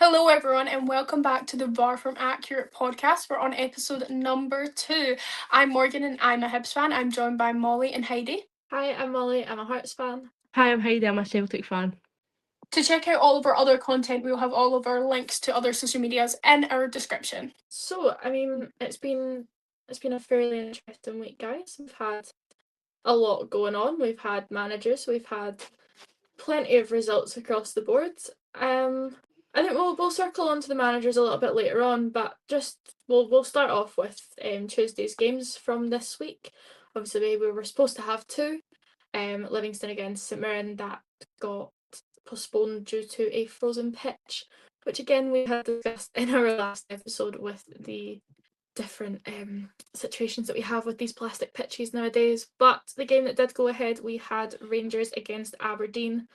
Hello, everyone, and welcome back to the VAR From Accurate podcast. We're on episode number 2. I'm Morgan, and I'm a Hibs fan. I'm joined by Molly and Heidi. Hi, I'm Molly. I'm a Hearts fan. Hi, I'm Heidi. I'm a Celtic fan. To check out all of our other content, we'll have all of our links to other social medias in our description. So, it's been a fairly interesting week, guys. We've had a lot going on. We've had managers. We've had plenty of results across the board. I think we'll circle on to the managers a little bit later on, but just we'll start off with Tuesday's games from this week. Obviously, we were supposed to have two. Livingston against St Mirren, that got postponed due to a frozen pitch, which again we had discussed in our last episode with the different situations that we have with these plastic pitches nowadays. But the game that did go ahead, we had Rangers against Aberdeen.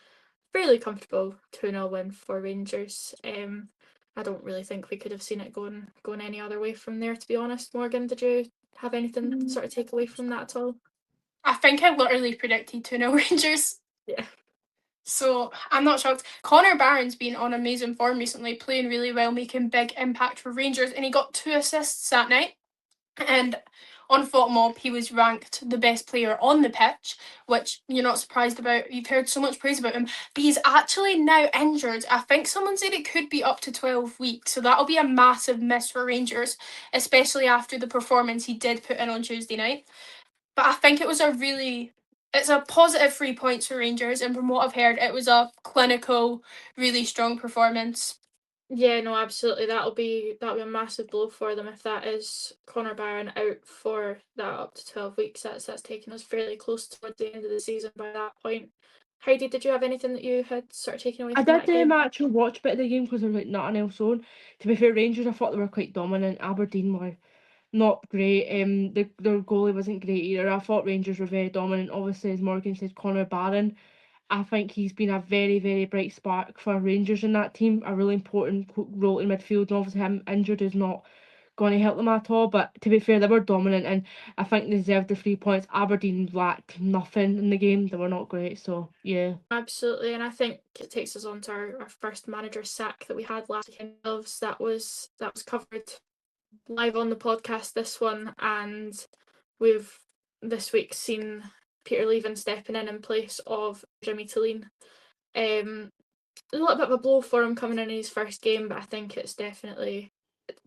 Fairly comfortable 2-0 win for Rangers. I don't really think we could have seen it going any other way from there, to be honest. Morgan, did you have anything sort of take away from that at all? I think I literally predicted 2-0 Rangers. Yeah. So I'm not shocked. Connor Barron's been on amazing form recently, playing really well, making big impact for Rangers, and he got 2 assists that night. And on FotMob, he was ranked the best player on the pitch, which you're not surprised about. You've heard so much praise about him. But he's actually now injured. I think someone said it could be up to 12 weeks. So that'll be a massive miss for Rangers, especially after the performance he did put in on Tuesday night. But I think it's a positive 3 points for Rangers. And from what I've heard, it was a clinical, really strong performance. Yeah, no, absolutely. That'll be a massive blow for them if that is Connor Barron out for that up to 12 weeks. That's taken us fairly close towards the end of the season by that point. Heidi, did you have anything that you had sort of taken away from that game? Actually watch a bit of the game because there was nothing else on. To be fair, Rangers, I thought they were quite dominant. Aberdeen were not great. Their goalie wasn't great either. I thought Rangers were very dominant. Obviously, as Morgan said, Connor Barron, I think he's been a very, very bright spark for Rangers in that team. A really important role in midfield. And obviously, him injured is not going to help them at all. But to be fair, they were dominant, and I think they deserved the 3 points. Aberdeen lacked nothing in the game. They were not great. So yeah, Absolutely, and I think it takes us on to our first manager sack that we had last weekend. That was covered live on the podcast, this one, and we've this week seen Peter Leven stepping in place of Jimmy Tillene. A little bit of a blow for him coming in his first game, but I think it's definitely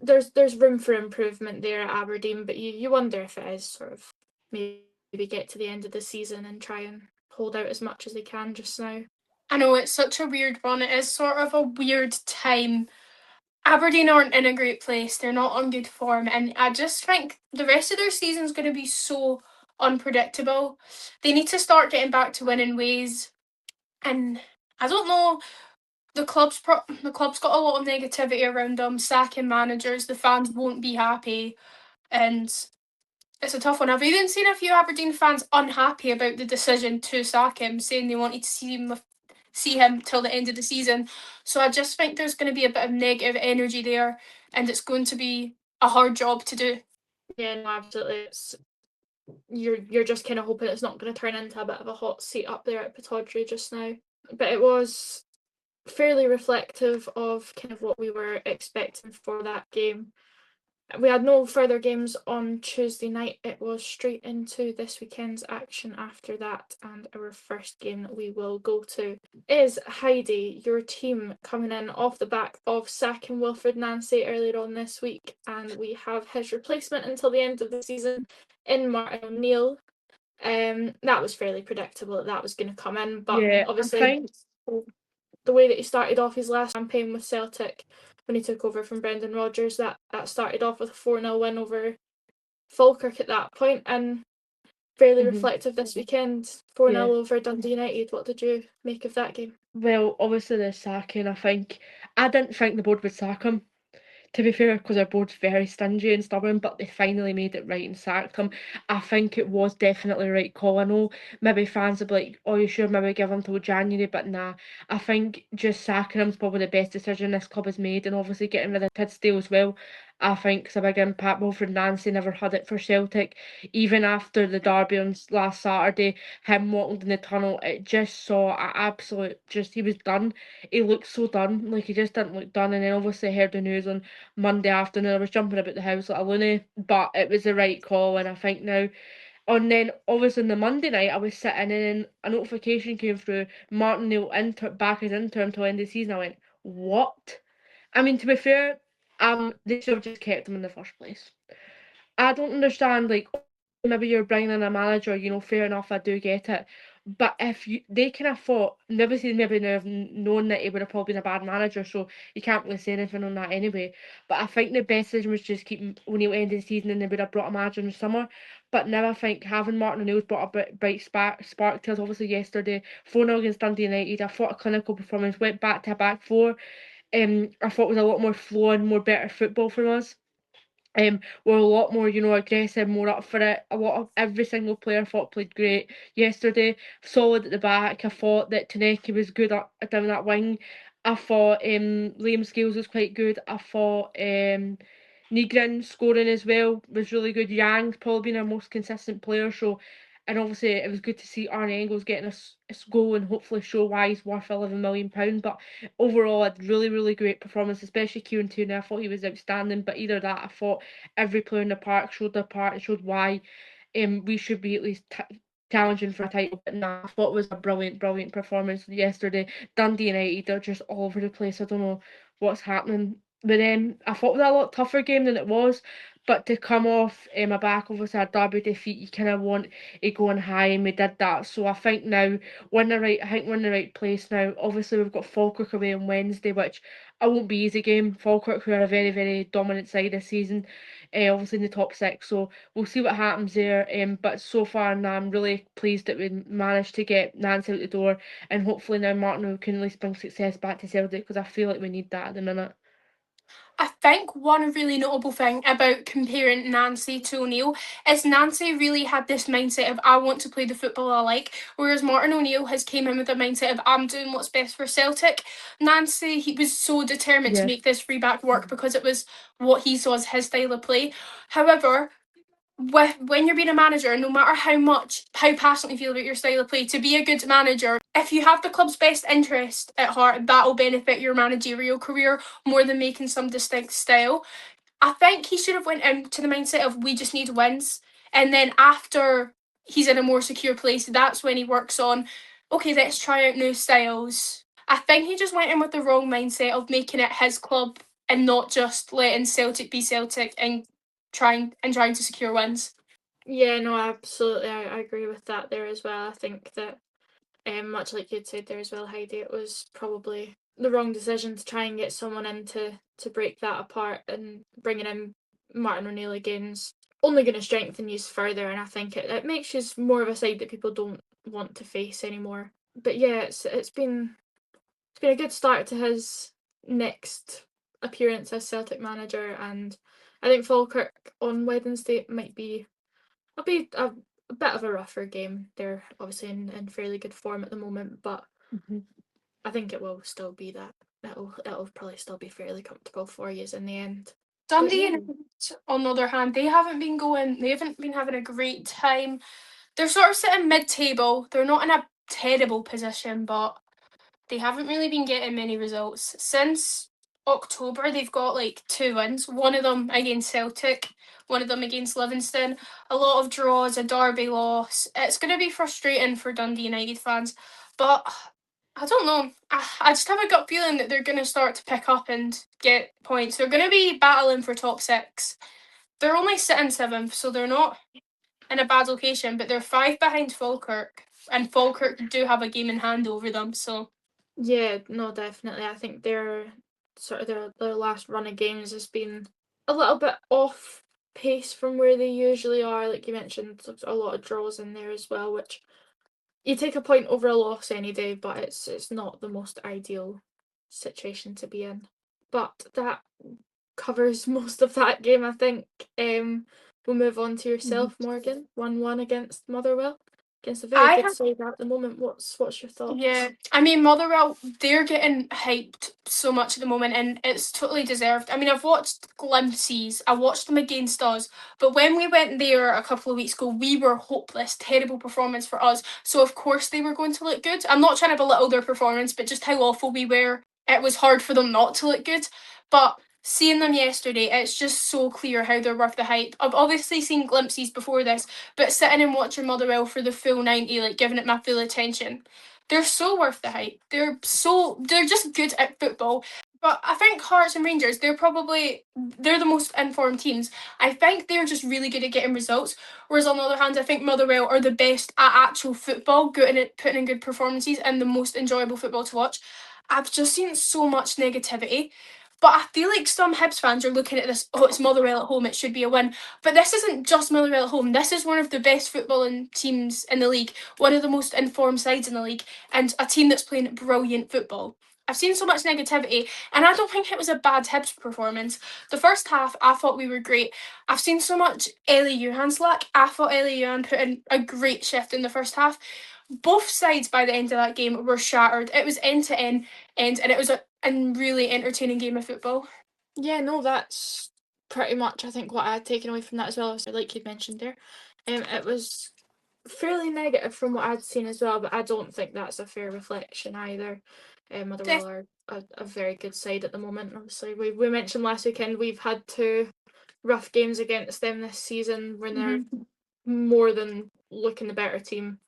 there's room for improvement there at Aberdeen, but you wonder if it is sort of maybe get to the end of the season and try and hold out as much as they can just now. I know it's such a weird one. It is sort of a weird time. Aberdeen aren't in a great place. They're not on good form. And I just think the rest of their season's going to be so unpredictable. They need to start getting back to winning ways. And I don't know, the club's got a lot of negativity around them, sacking managers. The fans won't be happy. And it's a tough one. I've even seen a few Aberdeen fans unhappy about the decision to sack him, saying they wanted to see him till the end of the season. So I just think there's going to be a bit of negative energy there, and it's going to be a hard job to do. Yeah, no, absolutely. You're just kind of hoping it's not going to turn into a bit of a hot seat up there at Pittodrie just now. But it was fairly reflective of kind of what we were expecting for that game. We had no further games on Tuesday night. It was straight into this weekend's action after that, and our first game that we will go to is Heidi, your team coming in off the back of sacking Wilfred Nancy earlier on this week, and we have his replacement until the end of the season in Martin O'Neill. That was fairly predictable that was going to come in, but yeah, obviously the way that he started off his last campaign with Celtic when he took over from Brendan Rodgers, that started off with a 4-0 win over Falkirk at that point, and fairly reflective this weekend, 4-0 over Dundee United. What did you make of that game? Well, obviously the sacking, I didn't think the board would sack him, to be fair, because our board's very stingy and stubborn, but they finally made it right and sacked him. I think it was definitely the right call. I know maybe fans would be like, oh, you should maybe give him till January, but nah, I think just sacking him is probably the best decision this club has made, and obviously getting rid of Tidsdale as well. I think it's a big impact. Wilfred Nancy never had it for Celtic. Even after the derby on last Saturday, him walking in the tunnel, it just saw an absolute, he was done. He looked so done, like he just didn't look done. And then obviously I heard the news on Monday afternoon. I was jumping about the house like a loony, but it was the right call. And I think now, and then obviously on the Monday night, I was sitting and a notification came through, Martin Neal back as interim till end of the season. I went, what? I mean, to be fair, they should have just kept him in the first place. I don't understand, like, maybe you're bringing in a manager, fair enough, I do get it. But if they kind of thought, obviously maybe now have known that he would have probably been a bad manager, so you can't really say anything on that anyway. But I think the best decision was just keep O'Neill end of the season and they would have brought a manager in the summer. But now I think having Martin O'Neill's brought a bright spark to us, obviously yesterday, 4-0 against Dundee United. I thought a clinical performance, went back to a back four. I thought it was a lot more flowing, more better football from us. Were a lot more, aggressive, more up for it. A lot of every single player I thought played great yesterday. Solid at the back. I thought that Taneki was good down that wing. I thought Liam Scales was quite good. I thought Nigrin scoring as well was really good. Yang's probably been our most consistent player. So, and obviously it was good to see Arne Engels getting a goal and hopefully show why he's worth £11 million. But overall, a really, really great performance, especially Kieran Tierney. I thought he was outstanding. But either that, I thought every player in the park showed their part and showed why we should be at least challenging for a title. But no, I thought it was a brilliant, brilliant performance yesterday. Dundee United, they're just all over the place. I don't know what's happening. But then I thought it was a lot tougher game than it was. But to come off my back, obviously a derby defeat, you kind of want it going high, and we did that. So I think now we're in the right place now. Obviously we've got Falkirk away on Wednesday, which it won't be easy game. Falkirk, who are a very, very dominant side this season, obviously in the top six. So we'll see what happens there. But so far now I'm really pleased that we managed to get Nancy out the door, and hopefully now Martin can at least bring success back to Celtic, because I feel like we need that at the minute. I think one really notable thing about comparing Nancy to O'Neill is Nancy really had this mindset of I want to play the football I like, whereas Martin O'Neill has came in with a mindset of I'm doing what's best for Celtic. Nancy, he was so determined to make this free back work because it was what he saw as his style of play. However, when you're being a manager, no matter how passionately you feel about your style of play, to be a good manager, if you have the club's best interest at heart, that'll benefit your managerial career more than making some distinct style. I think he should have went into the mindset of we just need wins, and then after he's in a more secure place, that's when he works on, okay, let's try out new styles. I think he just went in with the wrong mindset of making it his club and not just letting Celtic be Celtic and trying to secure wins. Yeah, no, absolutely. I agree with that there as well. I think that, much like you'd said there as well, Heidi, it was probably the wrong decision to try and get someone in to break that apart, and bringing in Martin O'Neill again's only going to strengthen you further, and I think it makes you more of a side that people don't want to face anymore. But yeah, it's been a good start to his next appearance as Celtic manager, and I think Falkirk on Wednesday might be a bit of a rougher game. They're obviously in fairly good form at the moment, but I think it will still be that. It'll probably still be fairly comfortable for you in the end. Dundee United, on the other hand, they haven't been having a great time. They're sort of sitting mid-table. They're not in a terrible position, but they haven't really been getting many results. Since October, they've got like 2 wins. One of them against Celtic, one of them against Livingston. A lot of draws, a derby loss. It's going to be frustrating for Dundee United fans, but I don't know. I just have a gut feeling that they're going to start to pick up and get points. They're going to be battling for top 6. They're only sitting 7th, so they're not in a bad location, but they're 5 behind Falkirk, and Falkirk do have a game in hand over them, so. Yeah, no, definitely. I think their last run of games has been a little bit off pace from where they usually are. Like you mentioned, there's a lot of draws in there as well, which you take a point over a loss any day, but it's not the most ideal situation to be in. But that covers most of that game, I think. We'll move on to yourself, Morgan. 1-1 against Motherwell. against a very I good have side at the moment. What's your thoughts? Yeah, I mean Motherwell, they're getting hyped so much at the moment, and it's totally deserved. I mean, I've watched glimpses. I watched them against us, but when we went there a couple of weeks ago, we were hopeless. Terrible performance for us. So of course they were going to look good. I'm not trying to belittle their performance, but just how awful we were. It was hard for them not to look good. But seeing them yesterday, it's just so clear how they're worth the hype. I've obviously seen glimpses before this, but sitting and watching Motherwell for the full 90, like giving it my full attention, they're so worth the hype. They're just good at football. But I think Hearts and Rangers, they're the most informed teams. I think they're just really good at getting results. Whereas on the other hand, I think Motherwell are the best at actual football, good at putting in good performances and the most enjoyable football to watch. I've just seen so much negativity. But I feel like some Hibs fans are looking at this, oh, it's Motherwell at home, it should be a win. But this isn't just Motherwell at home. This is one of the best footballing teams in the league, one of the most informed sides in the league, and a team that's playing brilliant football. I've seen so much negativity, and I don't think it was a bad Hibs performance. The first half, I thought we were great. I've seen so much Ellie Johan slack. I thought Ellie Johan put in a great shift in the first half. Both sides by the end of that game were shattered. It was end to end, and it was a really entertaining game of football. Yeah, no, that's pretty much I think what I had taken away from that as well. So like you mentioned there, it was fairly negative from what I'd seen as well, but I don't think that's a fair reflection either. Motherwell are a very good side at the moment. Obviously, we mentioned last weekend we've had 2 rough games against them this season when they're more than looking the better team.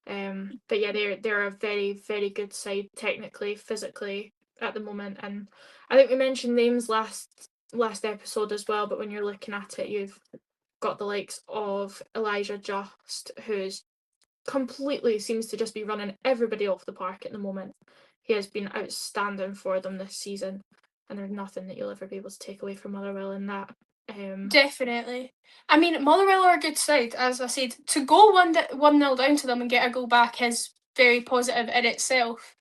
But yeah, they're a very, very good side technically, physically at the moment, and I think we mentioned names last episode as well. But when you're looking at it, you've got the likes of Elijah Just, who's completely seems to just be running everybody off the park at the moment. He has been outstanding for them this season, and there's nothing that you'll ever be able to take away from Motherwell in that. Definitely. I mean, Motherwell are a good side, as I said. To go 1-0 down to them and get a goal back is very positive in itself.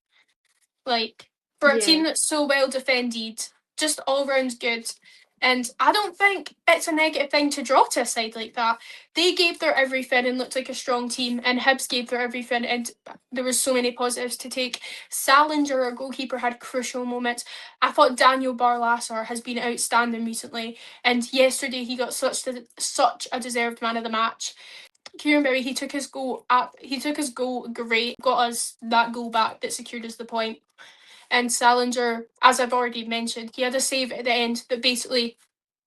Like, for a team Yeah, that's so well defended, just all round good. And I don't think it's a negative thing to draw to a side like that. They gave their everything and looked like a strong team, and Hibs gave their everything, and there was so many positives to take. Salinger, our goalkeeper, had crucial moments. I thought Daniel Barlasser has been outstanding recently, and yesterday he got such a deserved man of the match. Kieran Berry, he took his goal great, got us that goal back that secured us the point. And Salinger, as I've already mentioned, he had a save at the end that basically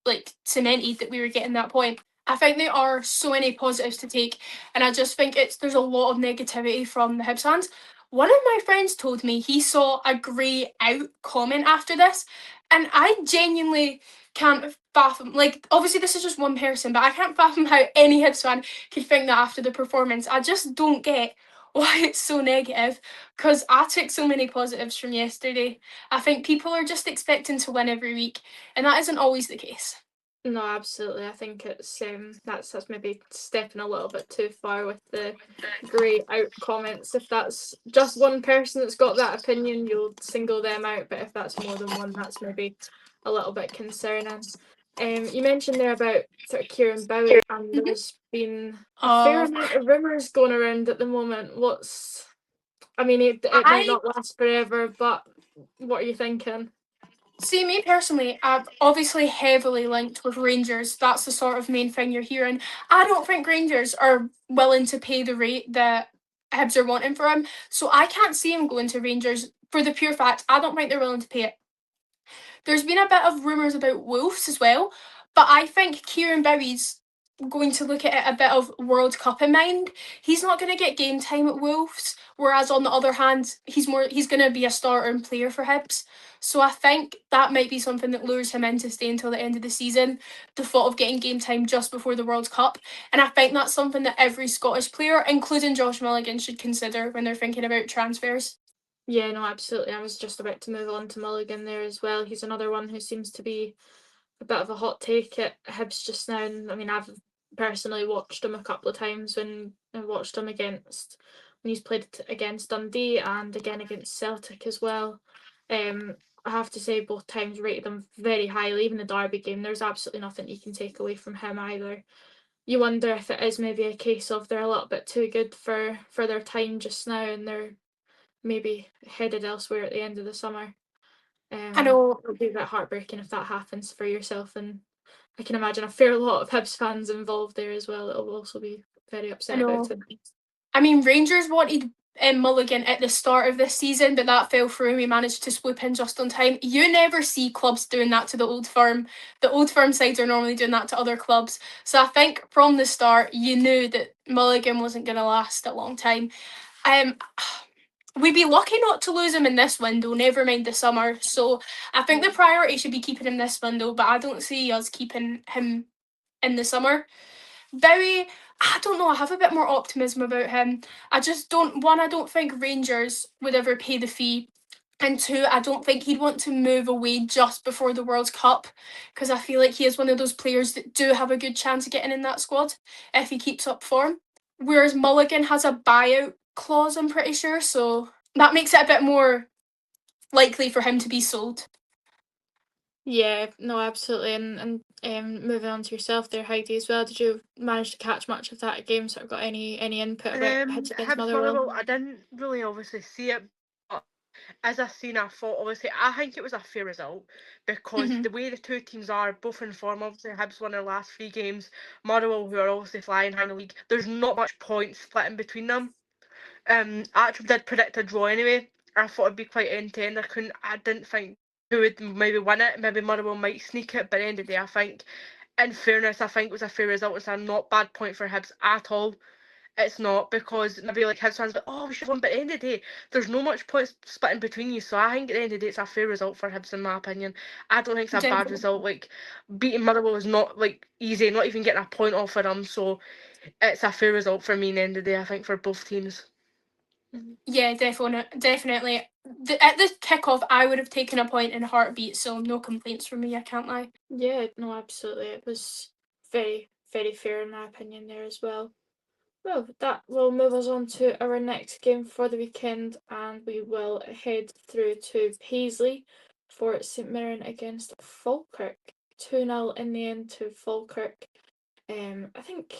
like cemented that we were getting that point. I think there are so many positives to take, and I just think there's a lot of negativity from the Hibs fans. One of my friends told me he saw a grey out comment after this, and I genuinely can't fathom. Like, obviously, this is just one person, but I can't fathom how any Hibs fan could think that after the performance. I just don't get why it's so negative, because I took so many positives from yesterday. I think people are just expecting to win every week, and that isn't always the case. no, absolutely. I think it's that's maybe stepping a little bit too far with the grey out comments. If that's just one person that's got that opinion, you'll single them out. But if that's more than one, that's maybe a little bit concerning. You mentioned there about sort of Kieran Bowie, and there's been a fair amount of rumours going around at the moment. I mean, it might not last forever, but what are you thinking? See, me personally, I've obviously heavily linked with Rangers. That's the sort of main thing you're hearing. I don't think Rangers are willing to pay the rate that Hibs are wanting for him. So I can't see him going to Rangers for the pure fact I don't think they're willing to pay it. There's been a bit of rumours about Wolves as well, but I think Kieran Bowie's going to look at it a bit of World Cup in mind. He's not going to get game time at Wolves, whereas on the other hand, he's going to be a starter and player for Hibs. So I think that might be something that lures him in to stay until the end of the season, the thought of getting game time just before the World Cup. And I think that's something that every Scottish player, including Josh Mulligan, should consider when they're thinking about transfers. Yeah, no, absolutely. I was just about to move on to Mulligan there as well. He's another one who seems to be a bit of a hot take at Hibs just now. And, I mean, I've personally watched him a couple of times when I watched him when he's played against Dundee and again against Celtic as well. I have to say both times rated him very highly. Even the Derby game, there's absolutely nothing you can take away from him either. you wonder if it is maybe a case of they're a little bit too good for their time just now, and they're maybe headed elsewhere at the end of the summer. I know. It'll be a bit heartbreaking if that happens for yourself, and I can imagine a fair lot of Hibs fans involved there as well. It'll also be very upset about it. I mean, Rangers wanted Mulligan at the start of this season, but that fell through and we managed to swoop in just on time. You never see clubs doing that to the Old Firm. The Old Firm sides are normally doing that to other clubs. So I think from the start, you knew that Mulligan wasn't going to last a long time. We'd be lucky not to lose him in this window, never mind the summer. So I think the priority should be keeping him this window, but I don't see us keeping him in the summer. Bowie, I don't know, I have a bit more optimism about him. I just don't, one, I don't think Rangers would ever pay the fee. And two, I don't think he'd want to move away just before the World Cup because I feel like he is one of those players that do have a good chance of getting in that squad if he keeps up form. Whereas Mulligan has a buyout clause, I'm pretty sure, so that makes it a bit more likely for him to be sold. Yeah, no, absolutely. And moving on to yourself there, Heidi, as well. Did you manage to catch much of that game? Sort of got any input about Hibs against Hibs Motherwell? Motherwell, I didn't really obviously see it, but as I seen, I thought obviously I think it was a fair result because the way the two teams are, both in form. Obviously, Hibs won their last 3 games. Motherwell, who are obviously flying high in the league, there's not much points splitting between them. I actually did predict a draw anyway. I thought it'd be quite intense. I didn't think who would maybe win it. Maybe Motherwell might sneak it, but at the end of the day, I think, in fairness, I think it was a fair result. It's a not bad point for Hibs at all. It's not, because maybe like Hibs fans, but oh, we should have won. But at the end of the day, there's no much points splitting between you. So I think at the end of the day, it's a fair result for Hibs in my opinion. I don't think it's a bad Definitely. result. Like, beating Motherwell is not like easy, not even getting a point off of them. So it's a fair result for me in the end of the day, I think, for both teams. Yeah, definitely. At the kickoff, I would have taken a point in a heartbeat, so no complaints from me, I can't lie. Yeah, no, absolutely. It was very, very fair in my opinion there as well. Well, that will move us on to our next game for the weekend, and we will head through to Paisley for St Mirren against Falkirk. 2-0 in the end to Falkirk. I think,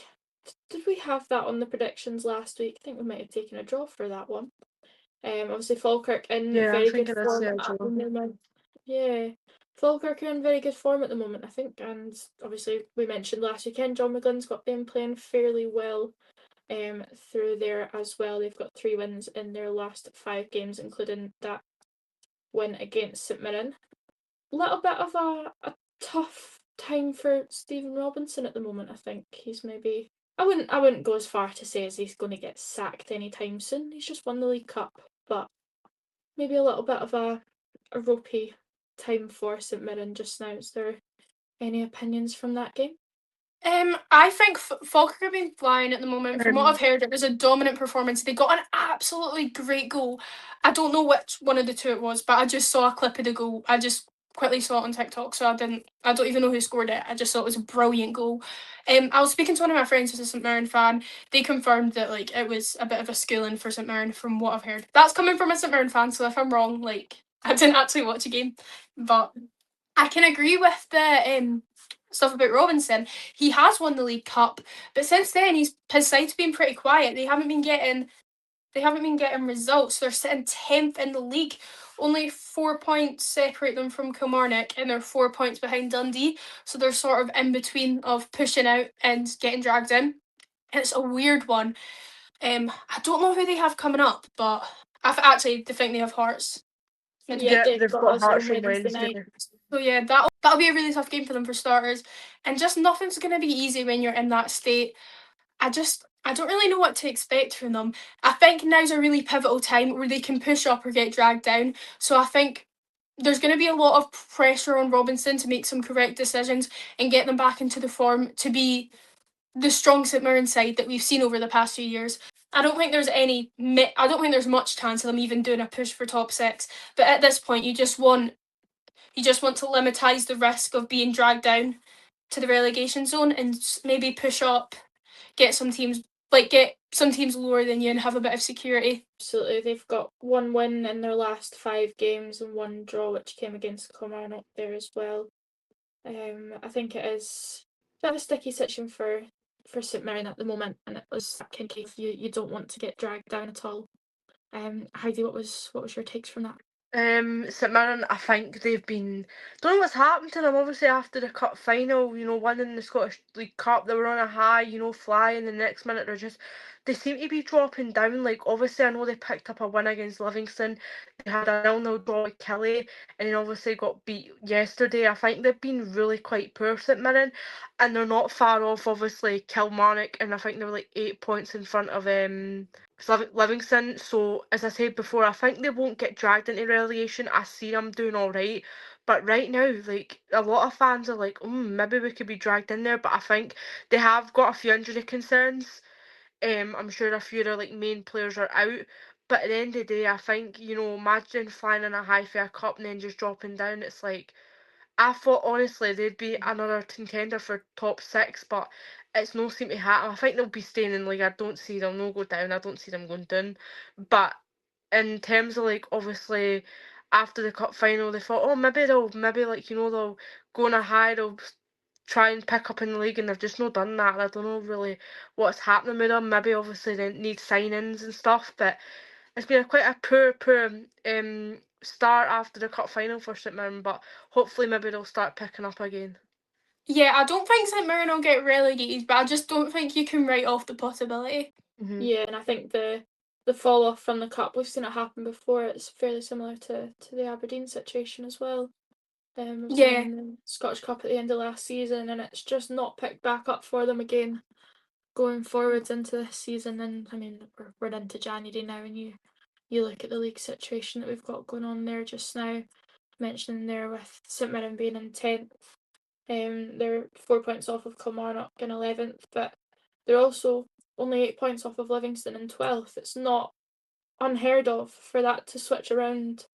did we have that on the predictions last week? I think we might have taken a draw for that one. Obviously Falkirk in very good form at the moment. Yeah, Falkirk are in very good form at the moment, I think, and obviously we mentioned last weekend John McGlynn's got them playing fairly well through there as well. They've got 3 wins in their last 5 games, including that win against St Mirren. Little bit of a tough time for Stephen Robinson at the moment, I think. He's maybe, I wouldn't go as far to say as he's going to get sacked anytime soon. He's just won the League Cup, but maybe a little bit of a ropey time for St Mirren just now. Is there any opinions from that game? I think Falkirk have been flying at the moment. From what I've heard, it was a dominant performance. They got an absolutely great goal. I don't know which one of the two it was, but I just saw a clip of the goal. I just quickly saw it on TikTok, so I don't even know who scored it. I just thought it was a brilliant goal. I was speaking to one of my friends who's a St Mirren fan. They confirmed that like it was a bit of a schooling for St Mirren from what I've heard. That's coming from a St Mirren fan, so if I'm wrong, like I didn't actually watch a game, but I can agree with the stuff about Robinson. He has won the League Cup, but since then his side's been pretty quiet. They haven't been getting results. They're sitting 10th in the league. Only 4 points separate them from Kilmarnock, and they're 4 points behind Dundee. So they're sort of in between of pushing out and getting dragged in. It's a weird one. I don't know who they have coming up, but I think they have Hearts. Yeah, they've got Hearts on Wednesday night. So yeah, that'll be a really tough game for them for starters, and just nothing's gonna be easy when you're in that state. I don't really know what to expect from them. I think now's a really pivotal time where they can push up or get dragged down. So I think there's going to be a lot of pressure on Robinson to make some correct decisions and get them back into the form to be the strong St Mirren side that we've seen over the past few years. I don't think there's much chance of them even doing a push for top 6. But at this point, you just want to limitize the risk of being dragged down to the relegation zone and maybe push up, get some teams lower than you and have a bit of security. Absolutely, they've got 1 win in their last 5 games and 1 draw, which came against Kilmarnock there as well. I think it is a bit of a sticky situation for for St Mirren at the moment, and it was that kind of case you don't want to get dragged down at all. Heidi, what was your takes from that? St Mirren, I think they've been, don't know what's happened to them. Obviously after the cup final, winning the Scottish League Cup, they were on a high, flying. The next minute they seem to be dropping down. Like, obviously I know they picked up a win against Livingston. They had a 0-0 draw with Kelly, and then obviously got beat yesterday. I think they've been really quite poor, St Mirren, and they're not far off obviously Kilmarnock, and I think they were like 8 points in front of Livingston. So as I said before, I think they won't get dragged into relegation. I see them doing all right, but right now, like, a lot of fans are like, maybe we could be dragged in there. But I think they have got a few injury concerns. I'm sure a few of their like main players are out. But at the end of the day, I think, imagine flying in a high fare cup and then just dropping down. It's like, I thought honestly they'd be another contender for top 6, but it's no seem to happen. I think they'll be staying in league. I don't see them no go down. I don't see them going down. But in terms of like obviously after the cup final, they thought, oh, maybe like they'll go on a high. They'll try and pick up in the league, and they've just not done that. I don't know really what's happening with them. Maybe obviously they need signings and stuff, but it's been quite a poor start after the cup final for St Mirren, but hopefully maybe they'll start picking up again. Yeah, I don't think St Mirren will get relegated, but I just don't think you can write off the possibility. Mm-hmm. Yeah, and I think the fall off from the cup, we've seen it happen before. It's fairly similar to the Aberdeen situation as well. We've seen them in the Scottish Cup at the end of last season, and it's just not picked back up for them again going forwards into this season. And I mean, we're into January now, and you look at the league situation that we've got going on there just now. Mentioning there with St Mirren being in 10th, they're 4 points off of Kilmarnock in 11th, but they're also only 8 points off of Livingston in 12th. It's not unheard of for that to switch around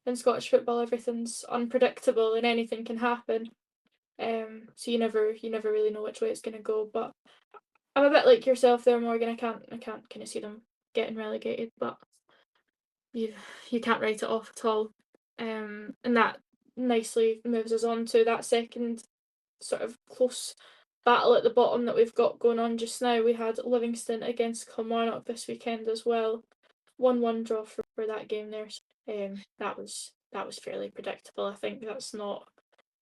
in Scottish football. Everything's unpredictable and anything can happen. So you never really know which way it's going to go. But I'm a bit like yourself there, Morgan. I can't kind of see them getting relegated, but you can't write it off at all. And that nicely moves us on to that second sort of close battle at the bottom that we've got going on just now. We had Livingston against Kilmarnock this weekend as well. 1-1 draw for that game there. That was fairly predictable. I think that's not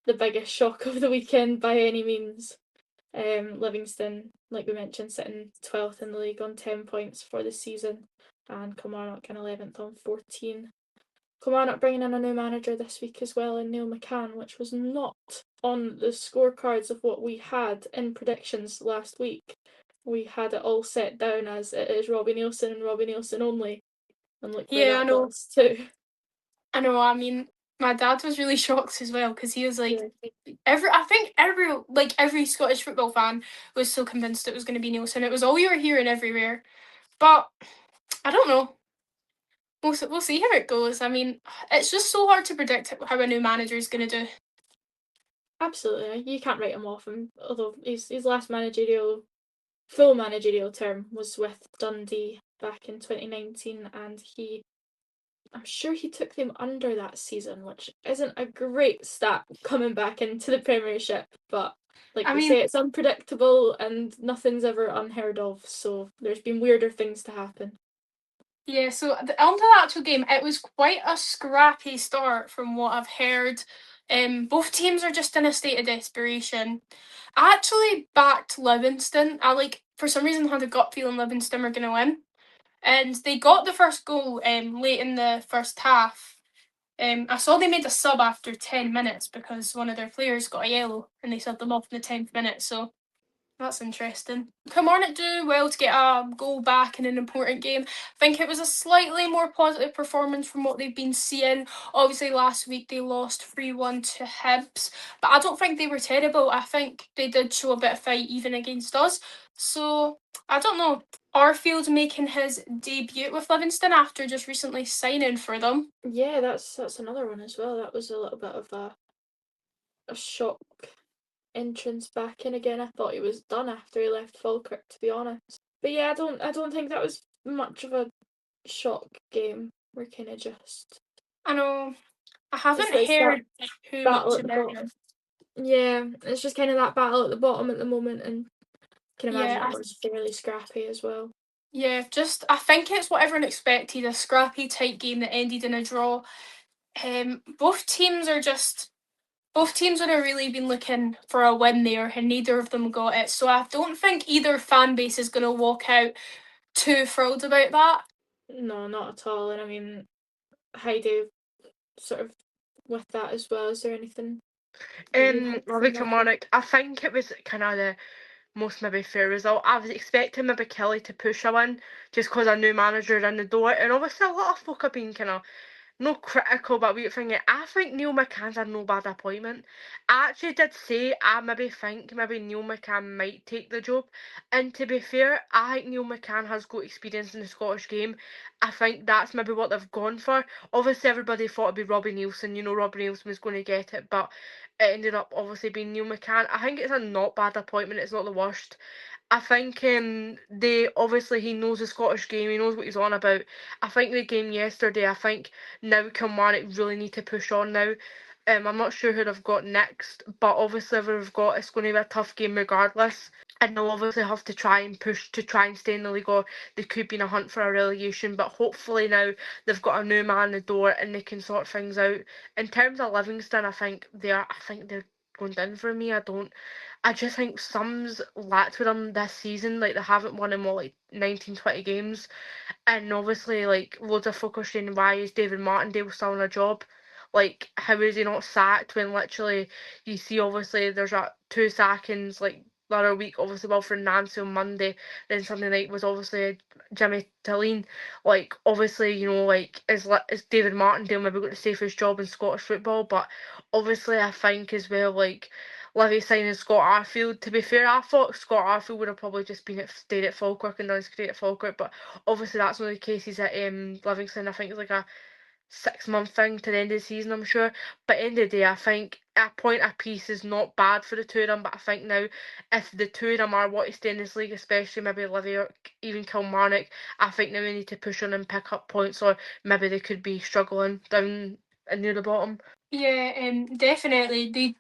the biggest shock of the weekend by any means. Livingston, like we mentioned, sitting 12th in the league on 10 points for the season, and Kilmarnock in 11th on 14. Kilmarnock bringing in a new manager this week as well, in Neil McCann, which was not on the scorecards of what we had in predictions last week. We had it all set down as it is Robbie Neilson and Robbie Neilson only. And look where that was too. I know, I mean, my dad was really shocked as well, because he was like, every Scottish football fan was so convinced it was going to be Neilson. It was all you were hearing everywhere. But I don't know. We'll see how it goes. I mean, it's just so hard to predict how a new manager is going to do. Absolutely, you can't write him off. And although his last full managerial term was with Dundee back in 2019, and I'm sure he took them under that season, which isn't a great stat coming back into the Premiership. But like we say, it's unpredictable and nothing's ever unheard of. So there's been weirder things to happen. Yeah, so onto the actual game, it was quite a scrappy start from what I've heard. Both teams are just in a state of desperation. I actually backed Livingston. For some reason, had a gut feeling Livingston were going to win. And they got the first goal late in the first half. I saw they made a sub after 10 minutes because one of their players got a yellow and they subbed them off in the 10th minute. So that's interesting. Kilmarnock do well to get a goal back in an important game. I think it was a slightly more positive performance from what they've been seeing. Obviously, last week they lost 3-1 to Hibs, but I don't think they were terrible. I think they did show a bit of fight even against us. So, I don't know. Arfield making his debut with Livingston after just recently signing for them. Yeah, that's another one as well. That was a little bit of a shock entrance back in again. I thought he was done after he left Falkirk, to be honest. But yeah, I don't think that was much of a shock game. We're kind of just. I know. I haven't heard too much about it. Yeah, it's just kind of that battle at the bottom at the moment, and can imagine Yeah, it was fairly scrappy as well. Yeah, just I think it's what everyone expected, a scrappy tight game that ended in a draw. Both teams would have really been looking for a win there, and neither of them got it. So I don't think either fan base is going to walk out too thrilled about that. No, not at all. And I mean, Heidi, sort of with that as well. Is there anything? Robbie Kilmarnock, I think it was kind of the most maybe fair result. I was expecting maybe Kelly to push a win just because a new manager in the door, and obviously a lot of folk have been kind of no critical, but we thinking I think Neil McCann's a no bad appointment. I actually did say I maybe think maybe Neil McCann might take the job, and to be fair, I think Neil McCann has got experience in the Scottish game. I think that's maybe what they've gone for. Obviously, everybody thought it'd be Robbie Neilson. You know, Robbie Neilson was going to get it, but it ended up obviously being Neil McCann. I think it's a not bad appointment. It's not the worst. I think they obviously he knows the Scottish game. He knows what he's on about. I think the game yesterday. I think now Kilmarnock really need to push on now. I'm not sure who they've got next, but obviously whoever they've got, it's going to be a tough game regardless. And they'll obviously have to try and push to try and stay in the league, or they could be in a hunt for a relegation. But hopefully now they've got a new man in the door and they can sort things out. In terms of Livingston, I think they're going down for me. I just think some's lacked with them this season. Like they haven't won in 19, 20 games. And obviously, like, loads of folk are saying, why is David Martindale still in a job? Like, how is he not sacked when literally you see, obviously, there's two sackings, like, the other week, obviously, Wilfred Nancy on Monday, then Sunday night was obviously Jimmy Tilleen. Like, obviously, you know, like, is David Martindale maybe got the safest job in Scottish football? But obviously, I think as well, like, Livy signing Scott Arfield. To be fair, I thought Scott Arfield would have probably just stayed at Falkirk and done his career at Falkirk, but obviously that's one of the cases at Livingston. I think it's like a 6-month thing to the end of the season, I'm sure. But end of the day, I think a point a piece is not bad for the two of them. But I think now, if the two of them are what to stay in this league, especially maybe Livy or even Kilmarnock, I think now we need to push on and pick up points, or maybe they could be struggling down near the bottom. Yeah, definitely.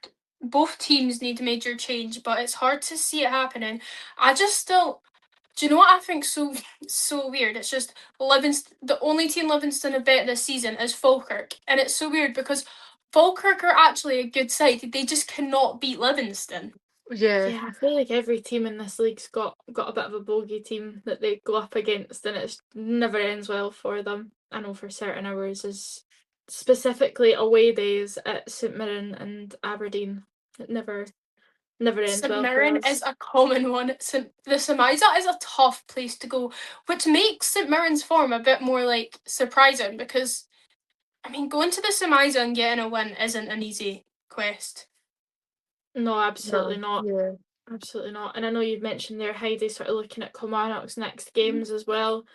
Both teams need major change, but it's hard to see it happening. I just still. Do you know what I think so weird? It's just Livingston. The only team Livingston have bet this season is Falkirk, and it's so weird because Falkirk are actually a good side. They just cannot beat Livingston. Yeah, I feel like every team in this league's got a bit of a bogey team that they go up against, and it never ends well for them. I know for certain ours is specifically away days at St Mirren and Aberdeen. It never ends St well for Mirren us. is a common one. The Semiza is a tough place to go, which makes St Mirren's form a bit more like surprising because, I mean, going to the Semiza and getting a win isn't an easy quest. No, absolutely not. Yeah. Absolutely not. And I know you've mentioned there, Heidi, sort of looking at Kilmarnock's next games as well.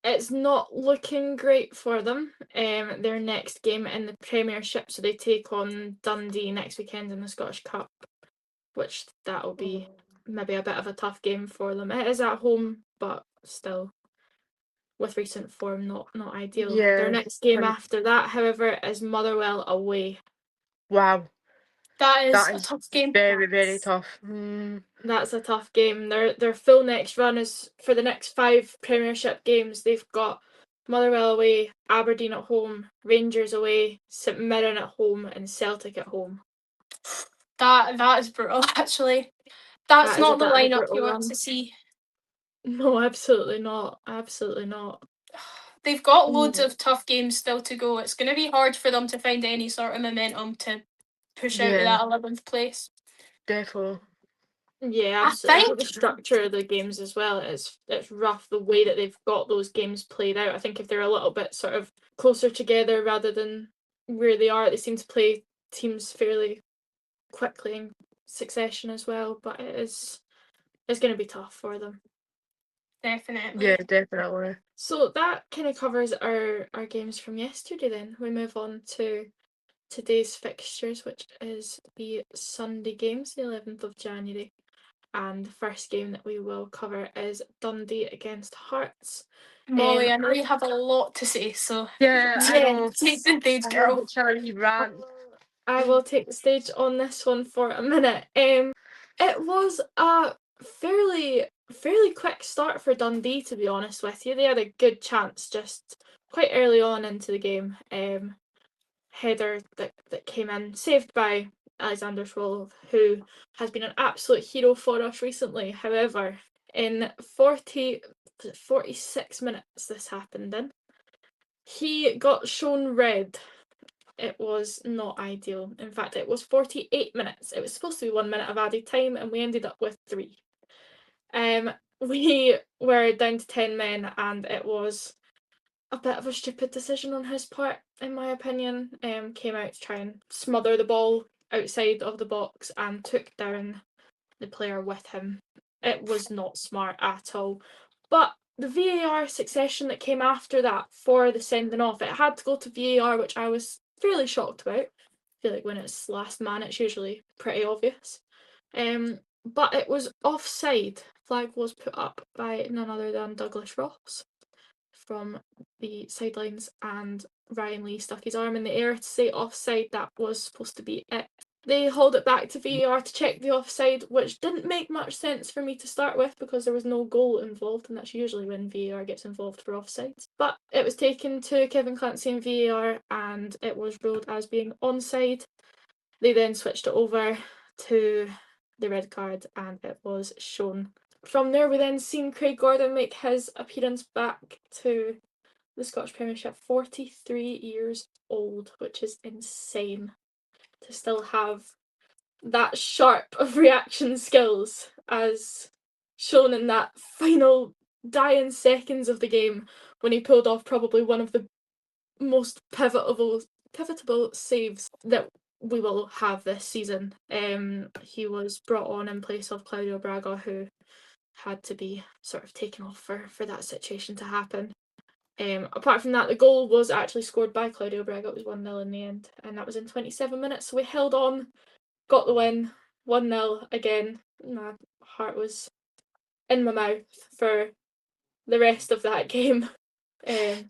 It's not looking great for them. Their next game in the Premiership, so they take on Dundee next weekend in the Scottish Cup, which that'll be maybe a bit of a tough game for them. It is at home, but still, with recent form, not ideal. Yeah. Their next game after that, however, is Motherwell away. Wow. That is a tough game. Very, very tough. That's a tough game. Their full next run is for the next 5 Premiership games. They've got Motherwell away, Aberdeen at home, Rangers away, St Mirren at home, and Celtic at home. That is brutal, actually. That's not the lineup you want to see. No, absolutely not. Absolutely not. They've got loads of tough games still to go. It's going to be hard for them to find any sort of momentum to push out to that 11th place. Definitely. Yeah, absolutely. I think the structure of the games as well it's rough, the way that they've got those games played out. I think if they're a little bit sort of closer together rather than where they are, they seem to play teams fairly quickly in succession as well. But it's going to be tough for them. Definitely. Yeah, definitely. So that kind of covers our games from yesterday then. We move on to today's fixtures, which is the Sunday games, the 11th of January. And the first game that we will cover is Dundee against Hearts. Molly, I know you have a lot to say, so yeah, I know. Take the stage, girl. I will take the stage on this one for a minute. It was a fairly quick start for Dundee, to be honest with you. They had a good chance just quite early on into the game. Header that came in, saved by Alexander Schwolov, who has been an absolute hero for us recently. However, in 46 minutes this happened in, he got shown red. It was not ideal. In fact, it was 48 minutes. It was supposed to be 1 minute of added time, and we ended up with 3. We were down to 10 men, and it was a bit of a stupid decision on his part, in my opinion. Came out to try and smother the ball outside of the box and took down the player with him. It was not smart at all. But the VAR succession that came after that for the sending off, it had to go to VAR, which I was fairly shocked about. I feel like when it's last man, it's usually pretty obvious. But it was offside. Flag was put up by none other than Douglas Ross from the sidelines, and Ryan Lee stuck his arm in the air to say offside. That was supposed to be it. They hauled it back to VAR to check the offside, which didn't make much sense for me to start with because there was no goal involved, and that's usually when VAR gets involved for offsides. But it was taken to Kevin Clancy and VAR, and it was ruled as being onside. They then switched it over to the red card, and it was shown. From there, we then seen Craig Gordon make his appearance back to the Scottish Premiership, 43 years old, which is insane to still have that sharp of reaction skills as shown in that final dying seconds of the game when he pulled off probably one of the most pivotal saves that we will have this season. He was brought on in place of Claudio Braga, who had to be sort of taken off for that situation to happen. Apart from that, the goal was actually scored by Claudio Braga. It was 1-0 in the end, and that was in 27 minutes. So we held on, got the win, 1-0 again. My heart was in my mouth for the rest of that game. A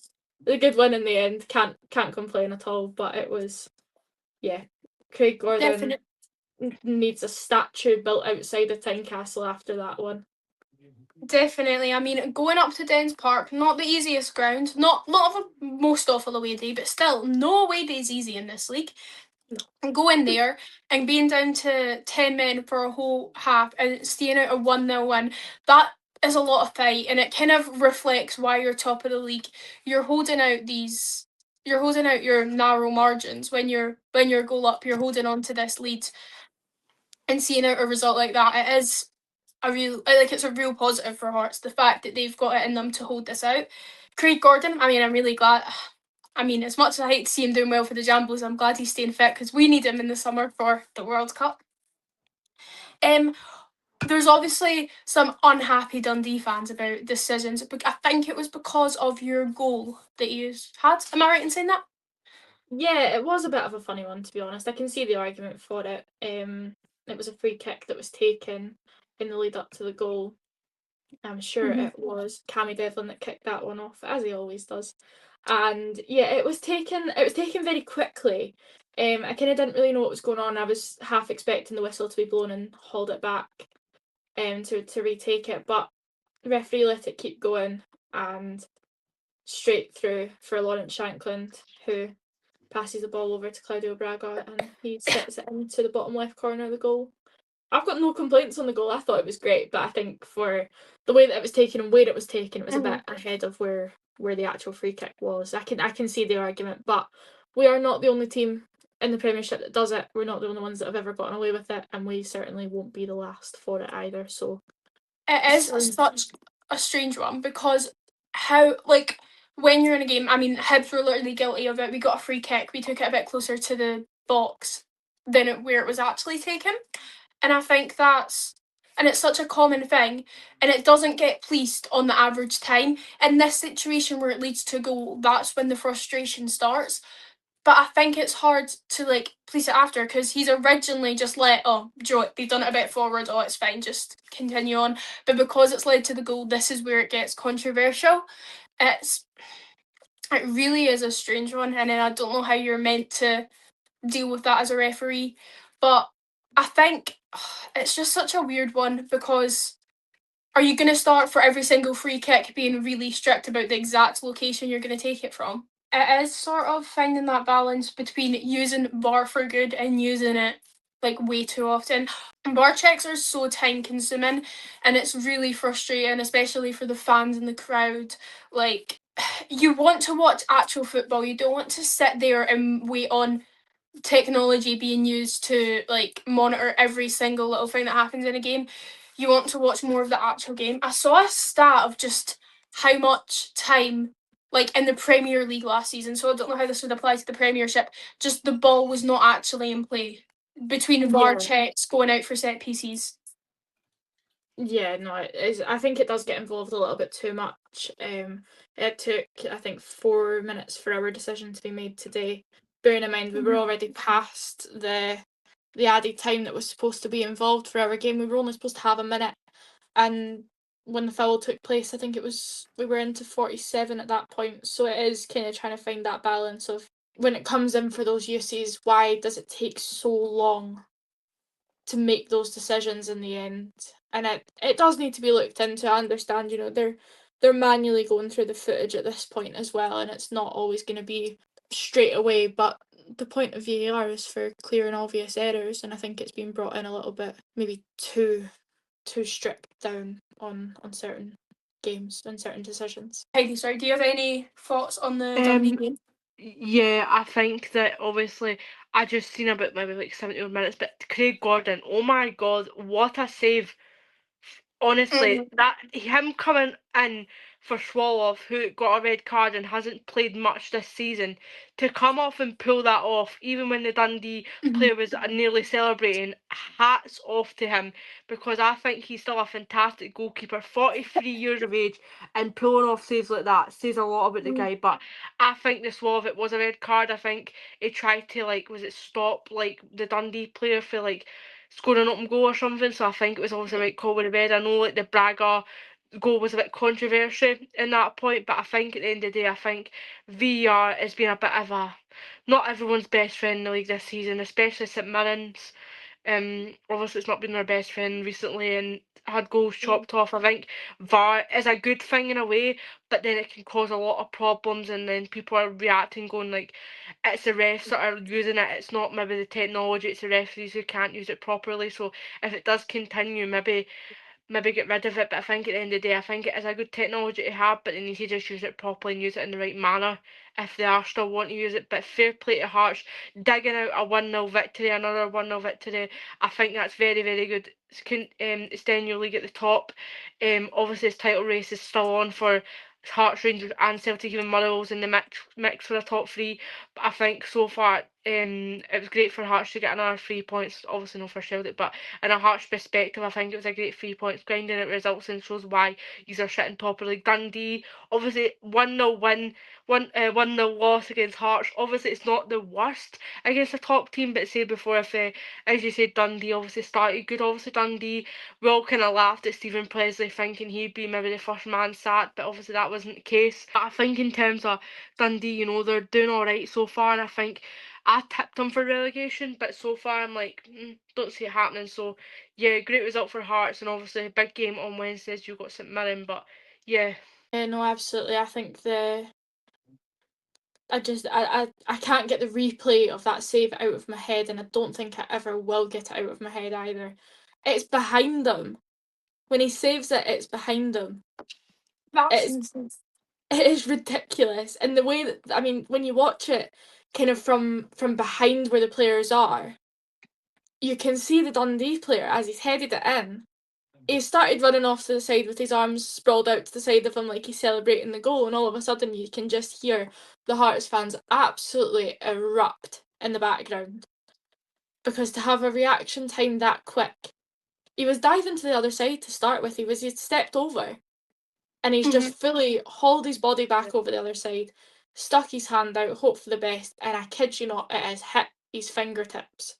good win in the end. Can't complain at all. But it was, yeah, Craig Gordon Definitely. needs a statue built outside of Tynecastle after that one. Definitely. I mean, going up to Dens Park, not the easiest ground, not of a most awful away day, but still, no away day is easy in this league. And going there and being down to 10 men for a whole half and staying out a 1-0 win, that is a lot of fight, and it kind of reflects why you're top of the league. You're holding out your narrow margins when you're goal up, you're holding on to this lead and seeing out a result like that. It is it's a real positive for Hearts, the fact that they've got it in them to hold this out. Craig Gordon, I mean, I'm really glad. I mean, as much as I hate to see him doing well for the Jamboes, I'm glad he's staying fit because we need him in the summer for the World Cup. There's obviously some unhappy Dundee fans about decisions, but I think it was because of your goal that you had. Am I right in saying that? Yeah, it was a bit of a funny one, to be honest. I can see the argument for it. It was a free kick that was taken in the lead up to the goal. I'm sure it was Cammy Devlin that kicked that one off, as he always does. And yeah, it was taken very quickly. I kind of didn't really know what was going on. I was half expecting the whistle to be blown and hauled it back to retake it, but the referee let it keep going and straight through for Lawrence Shankland, who passes the ball over to Claudio Braga and he sets it into the bottom left corner of the goal. I've got no complaints on the goal. I thought it was great, but I think for the way that it was taken and where it was taken, it was a bit ahead of where the actual free kick was. I can see the argument, but we are not the only team in the Premiership that does it. We're not the only ones that have ever gotten away with it, and we certainly won't be the last for it either. So it is such a strange one because how, like, when you're in a game, I mean, Hibs were literally guilty of it. We got a free kick, we took it a bit closer to the box than where it was actually taken. And I think and it's such a common thing, and it doesn't get policed on the average time. In this situation where it leads to a goal, that's when the frustration starts. But I think it's hard to police it after because he's originally just Joe, they've done it a bit forward, it's fine, just continue on. But because it's led to the goal, this is where it gets controversial. It really is a strange one, and then I don't know how you're meant to deal with that as a referee. But I think it's just such a weird one because are you going to start for every single free kick being really strict about the exact location you're going to take it from? It is sort of finding that balance between using VAR for good and using it like way too often. VAR checks are so time consuming and it's really frustrating, especially for the fans and the crowd. Like, you want to watch actual football, you don't want to sit there and wait on technology being used to like monitor every single little thing that happens in a game. You want to watch more of the actual game. I saw a stat of just how much time, like in the Premier League last season, so I don't know how this would apply to the Premiership, just the ball was not actually in play between VAR checks going out for set pieces. Yeah, no, it is. I think it does get involved a little bit too much. It took, I think, 4 minutes for our decision to be made today. Bearing in mind we were already past the added time that was supposed to be involved for our game. We were only supposed to have a minute, and when the foul took place, I think we were into 47 at that point. So it is kind of trying to find that balance of when it comes in for those uses, why does it take so long to make those decisions in the end? And it does need to be looked into. I understand, they're manually going through the footage at this point as well, and it's not always going to be straight away, but the point of VAR is for clear and obvious errors, and I think it's been brought in a little bit maybe too stripped down on certain games and certain decisions. Heidi, sorry, do you have any thoughts on the Dundee game? Yeah, I think that obviously I just seen about maybe like 70 odd minutes, but Craig Gordon, oh my god, what a save. Honestly, that him coming in for Swallow, who got a red card and hasn't played much this season, to come off and pull that off, even when the Dundee player was nearly celebrating, hats off to him, because I think he's still a fantastic goalkeeper, 43 years of age, and pulling off saves like that says a lot about the guy. But I think the Swallow, it was a red card. I think he tried to, like, was it stop, like, the Dundee player for, like, scoring an open goal or something, so I think it was obviously a right call with the red. I know like the Braga goal was a bit controversial in that point, but I think at the end of the day, I think VAR has been a bit of a not everyone's best friend in the league this season, especially St Mirren's. Obviously it's not been their best friend recently and had goals chopped off. I think VAR is a good thing in a way, but then it can cause a lot of problems, and then people are reacting going like it's the refs that are using it, it's not maybe the technology, it's the referees who can't use it properly. So if it does continue, maybe get rid of it. But I think at the end of the day, I think it is a good technology to have, but they need to just use it properly and use it in the right manner if they are still wanting to use it. But fair play to Hearts, digging out a 1-0 victory, another 1-0 victory. I think that's very, very good. Staying your league at the top. Obviously, this title race is still on for Hearts, Rangers, and Celtic. Even Motherwell's in the mix for the top three. But I think so far, it was great for Hearts to get another 3 points. Obviously, not for Celtic, but in a Hearts perspective, I think it was a great 3 points, grinding out results, and shows why these are sitting top of the league. Dundee, obviously 1-0 win, 1-0 loss against Hearts. Obviously, it's not the worst against a top team, but say before, if as you said, Dundee obviously started good. Obviously, Dundee, we all kind of laughed at Stephen Presley thinking he'd be maybe the first man sacked, but obviously that wasn't the case. But I think in terms of Dundee, they're doing alright so far, and I think I tipped them for relegation, but so far I'm like, don't see it happening. So yeah, great result for Hearts, and obviously a big game on Wednesdays. You've got St Mirren, but yeah. Yeah, no, absolutely. I think I can't get the replay of that save out of my head, and I don't think I ever will get it out of my head either. It's behind him. When he saves it, it's behind him. It is ridiculous. And the way that, I mean, when you watch it kind of from behind where the players are, you can see the Dundee player as he's headed it in. He started running off to the side with his arms sprawled out to the side of him like he's celebrating the goal, and all of a sudden you can just hear the Hearts fans absolutely erupt in the background. Because to have a reaction time that quick, he was diving to the other side to start with, he stepped over, and he's just fully hauled his body back over the other side, stuck his hand out, hope for the best, and I kid you not, it has hit his fingertips.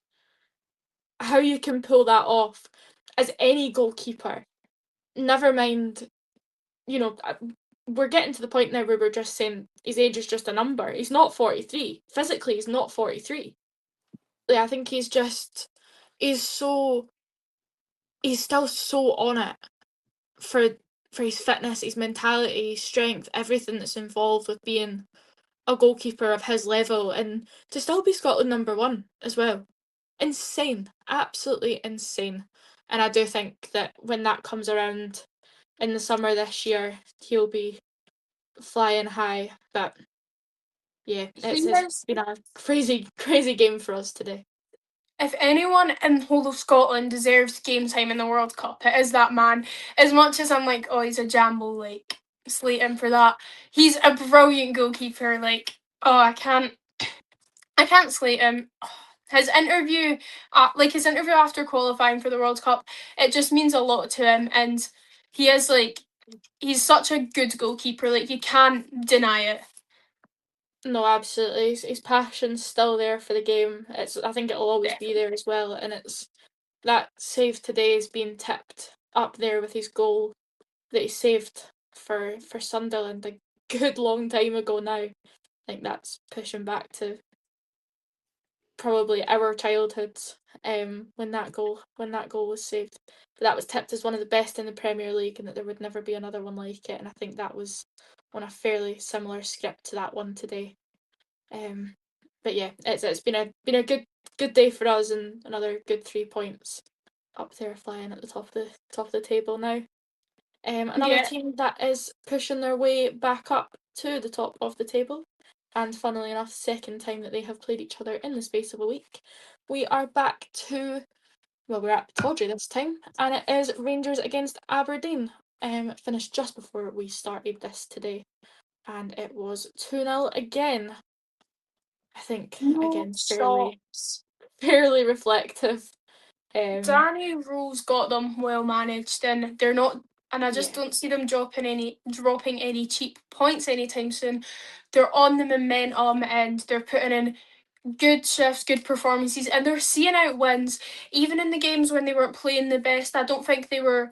How you can pull that off as any goalkeeper, never mind, we're getting to the point now where we're just saying his age is just a number. He's not 43. Physically, he's not 43. Yeah, I think he's still so on it. for his fitness, his mentality, his strength, everything that's involved with being a goalkeeper of his level, and to still be Scotland #1 as well. Insane. Absolutely insane. And I do think that when that comes around in the summer this year, he'll be flying high. But yeah, it's been a crazy, crazy game for us today. If anyone in the whole of Scotland deserves game time in the World Cup, it is that man. As much as I'm like, oh, he's a jamble, like, slate him for that. He's a brilliant goalkeeper. Like, oh, I can't slate him. His interview, his interview after qualifying for the World Cup, it just means a lot to him, and he is like, he's such a good goalkeeper. Like, you can't deny it. No, absolutely. His passion's still there for the game. I think it'll always be there as well. And it's that save today has been tipped up there with his goal that he saved for Sunderland a good long time ago now. I think that's pushing back to probably our childhoods. When that goal was saved, but that was tipped as one of the best in the Premier League, and that there would never be another one like it. And I think that was on a fairly similar script to that one today. But yeah, it's been a good day for us, and another good 3 points up there flying at the top of the table now. Another team that is pushing their way back up to the top of the table, and funnily enough, second time that they have played each other in the space of a week. We are back to, well, we're at Tawdry this time, and it is Rangers against Aberdeen. Finished just before we started this today, and it was 2-0 again. I think again fairly reflective. Danny Rose got them well managed, and they're not. And I just don't see them dropping any cheap points anytime soon. They're on the momentum, and they're putting in good shifts, good performances, and they're seeing out wins. Even in the games when they weren't playing the best, I don't think they were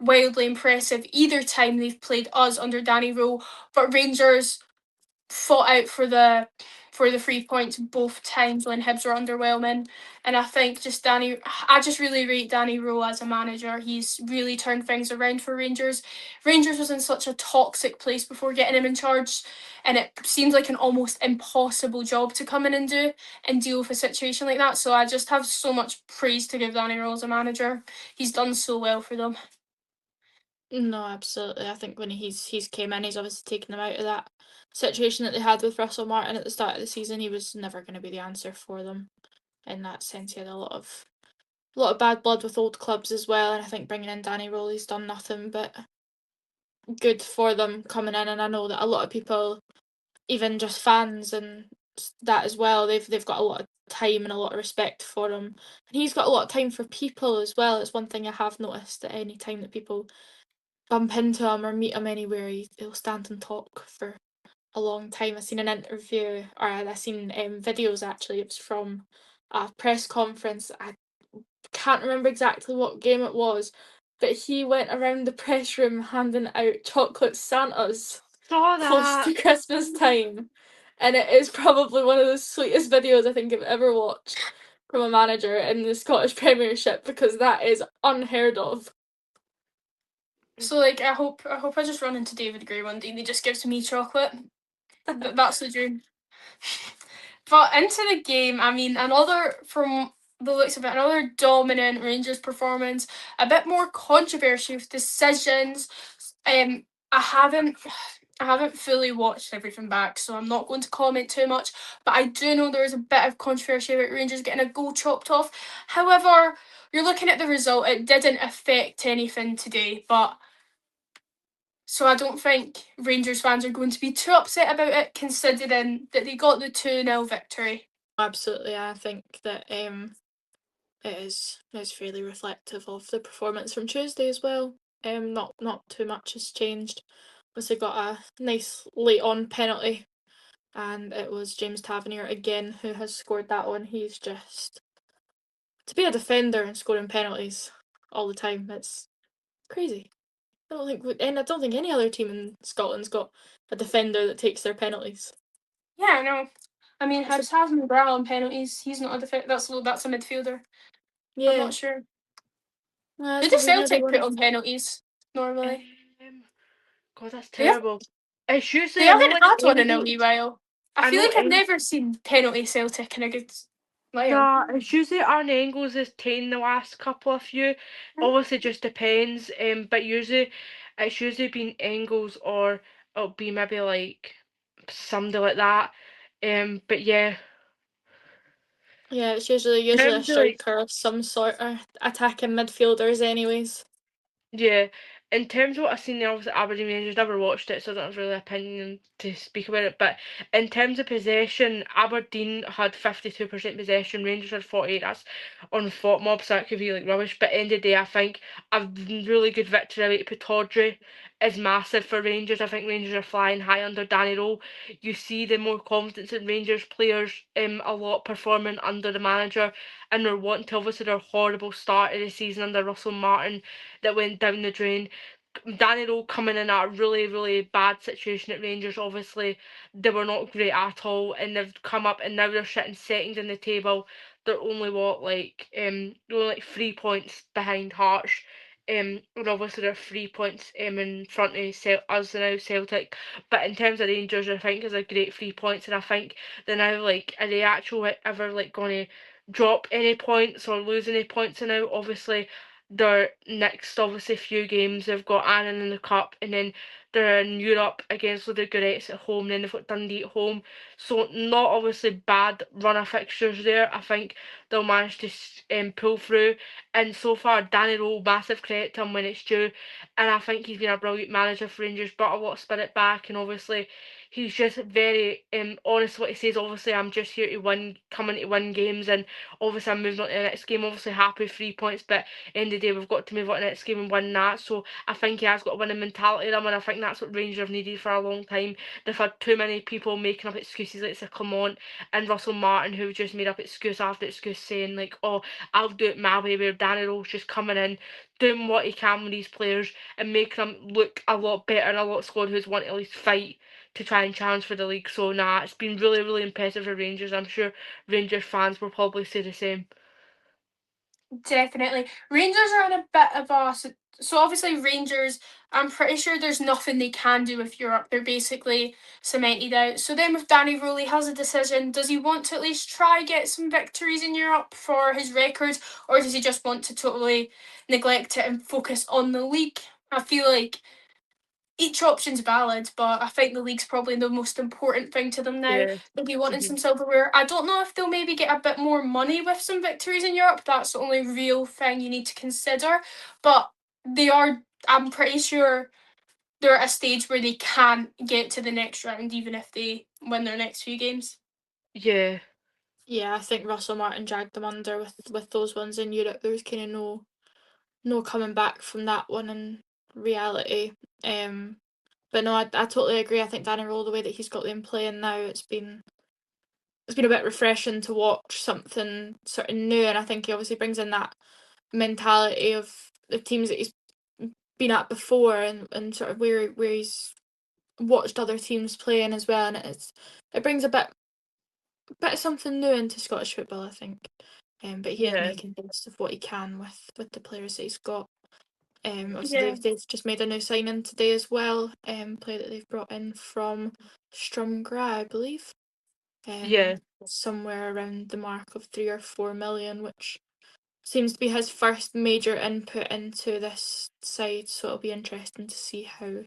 wildly impressive either time they've played us under Danny Rowe. But Rangers fought out for the 3 points both times when Hibs were underwhelming. And I think I just really rate Danny Rowe as a manager. He's really turned things around for Rangers. Rangers was in such a toxic place before getting him in charge, and it seems like an almost impossible job to come in and do and deal with a situation like that. So I just have so much praise to give Danny Rowe as a manager. He's done so well for them. No, absolutely. I think when he's came in, he's obviously taken them out of that situation that they had with Russell Martin at the start of the season. He was never going to be the answer for them. In that sense, he had a lot of bad blood with old clubs as well. And I think bringing in Danny Rowley, he's done nothing but good for them coming in. And I know that a lot of people, even just fans and that as well, they've got a lot of time and a lot of respect for him. And he's got a lot of time for people as well. It's one thing I have noticed, that any time that people bump into him or meet him anywhere, he'll stand and talk for a long time. I seen an interview, or I seen videos actually. It was from a press conference. I can't remember exactly what game it was, but he went around the press room handing out chocolate Santas close to Christmas time. And it is probably one of the sweetest videos I think I've ever watched from a manager in the Scottish Premiership, because that is unheard of. So like I hope I just run into David Gray one day and he just gives me chocolate. That's the dream. But into the game, I mean, from the looks of it, another dominant Rangers performance. A bit more controversy with decisions. I haven't fully watched everything back, so I'm not going to comment too much. But I do know there is a bit of controversy about Rangers getting a goal chopped off. However, you're looking at the result; it didn't affect anything today, but. So I don't think Rangers fans are going to be too upset about it, considering that they got the 2-0 victory. Absolutely, I think that it is fairly reflective of the performance from Tuesday as well. Not too much has changed. Obviously got a nice late on penalty, and it was James Tavernier again who has scored that one. He's just, to be a defender and scoring penalties all the time, it's crazy. I don't think any other team in Scotland's got a defender that takes their penalties. Yeah, I know. I mean, Hibs have McGrath on penalties. He's not a defender. That's a midfielder. Yeah. I'm not sure. Well, Who does Celtic put on penalties? normally? God, that's They have, terrible. It's usually, they I know, haven't like had one in a Angels. wee while. I I feel know like I've never seen penalty Celtic in a good while. Nah, it's usually Aaron Engels is taking the last couple of few. Obviously, just depends. But usually, it's usually been Engels or it'll be maybe like somebody like that. But yeah, Yeah, it's usually a terms of like striker of some sort, or attacking midfielders anyways. yeah, in terms of what I've seen there, obviously Aberdeen Rangers, never watched it, so I don't have really opinion to speak about it. But in terms of possession, Aberdeen had 52% possession, Rangers had 48. That's on FOTMob, so that could be like rubbish. But end of the day, I think a really good victory away to Pittodrie is massive for Rangers. I think Rangers are flying high under Danny Rowe. You see the more confidence in Rangers players a lot performing under the manager, and they're wanting to obviously their horrible start of the season under Russell Martin that went down the drain. Danny Rowe coming in at a really, really bad situation at Rangers. Obviously, they were not great at all, and they've come up and now they're sitting second in the table. They're only they're only like 3 points behind Hearts. And obviously they're 3 points in front of us now, Celtic. But in terms of Rangers, I think is a great 3 points, and I think they're now like, are they actually ever like going to drop any points or lose any points now? Obviously, their next obviously few games they've got Annan in the cup, and then they're in Europe against Ludogorets at home, and then they've got Dundee at home. So not obviously bad run of fixtures there. I think they'll manage to pull through. And so far, Danny Rowe, massive credit to him when it's due. And I think he's been a brilliant manager for Rangers, brought a lot of spirit back, and obviously he's just very honest what he says. Obviously, I'm just here to win, coming to win games, and obviously I'm moving on to the next game. Obviously happy 3 points, but end of the day we've got to move on to the next game and win that. So I think he has got a winning mentality in him, and I think that's what Rangers have needed for a long time. They've had too many people making up excuses like Sir Clement and Russell Martin, who just made up excuse after excuse saying like, oh, I'll do it my way, where Danny Rowe's just coming in, doing what he can with these players and making them look a lot better and a lot squad who's want to at least fight to try and challenge for the league. So nah, it's been really, really impressive for Rangers. I'm sure Rangers fans will probably say the same. Definitely. Rangers are in a bit of a. So obviously, Rangers, I'm pretty sure there's nothing they can do with Europe. They're basically cemented out. So then, with Danny Rowley, he has a decision. Does he want to at least try get some victories in Europe for his records, or does he just want to totally neglect it and focus on the league? I feel like each option's valid, but I think the league's probably the most important thing to them now. Yeah. They'll be wanting Mhm. some silverware. I don't know if they'll maybe get a bit more money with some victories in Europe. That's the only real thing you need to consider. But they are, I'm pretty sure they're at a stage where they can get to the next round, even if they win their next few games. Yeah. Yeah, I think Russell Martin dragged them under with those ones in Europe. There was kind of no coming back from that one in reality. But no, I totally agree. I think Danny Rowe, the way that he's got them playing now, it's been a bit refreshing to watch something sort of new, and I think he obviously brings in that mentality of the teams that he's been at before, and sort of where he's watched other teams playing as well, and it brings a bit of something new into Scottish football, I think. But he is Yeah. making the best of what he can with the players that he's got. Obviously Yeah. they've just made a new signing today as well. Player that they've brought in from Strumgra, I believe. Yeah. Somewhere around the mark of 3 or 4 million, which seems to be his first major input into this side. So it'll be interesting to see how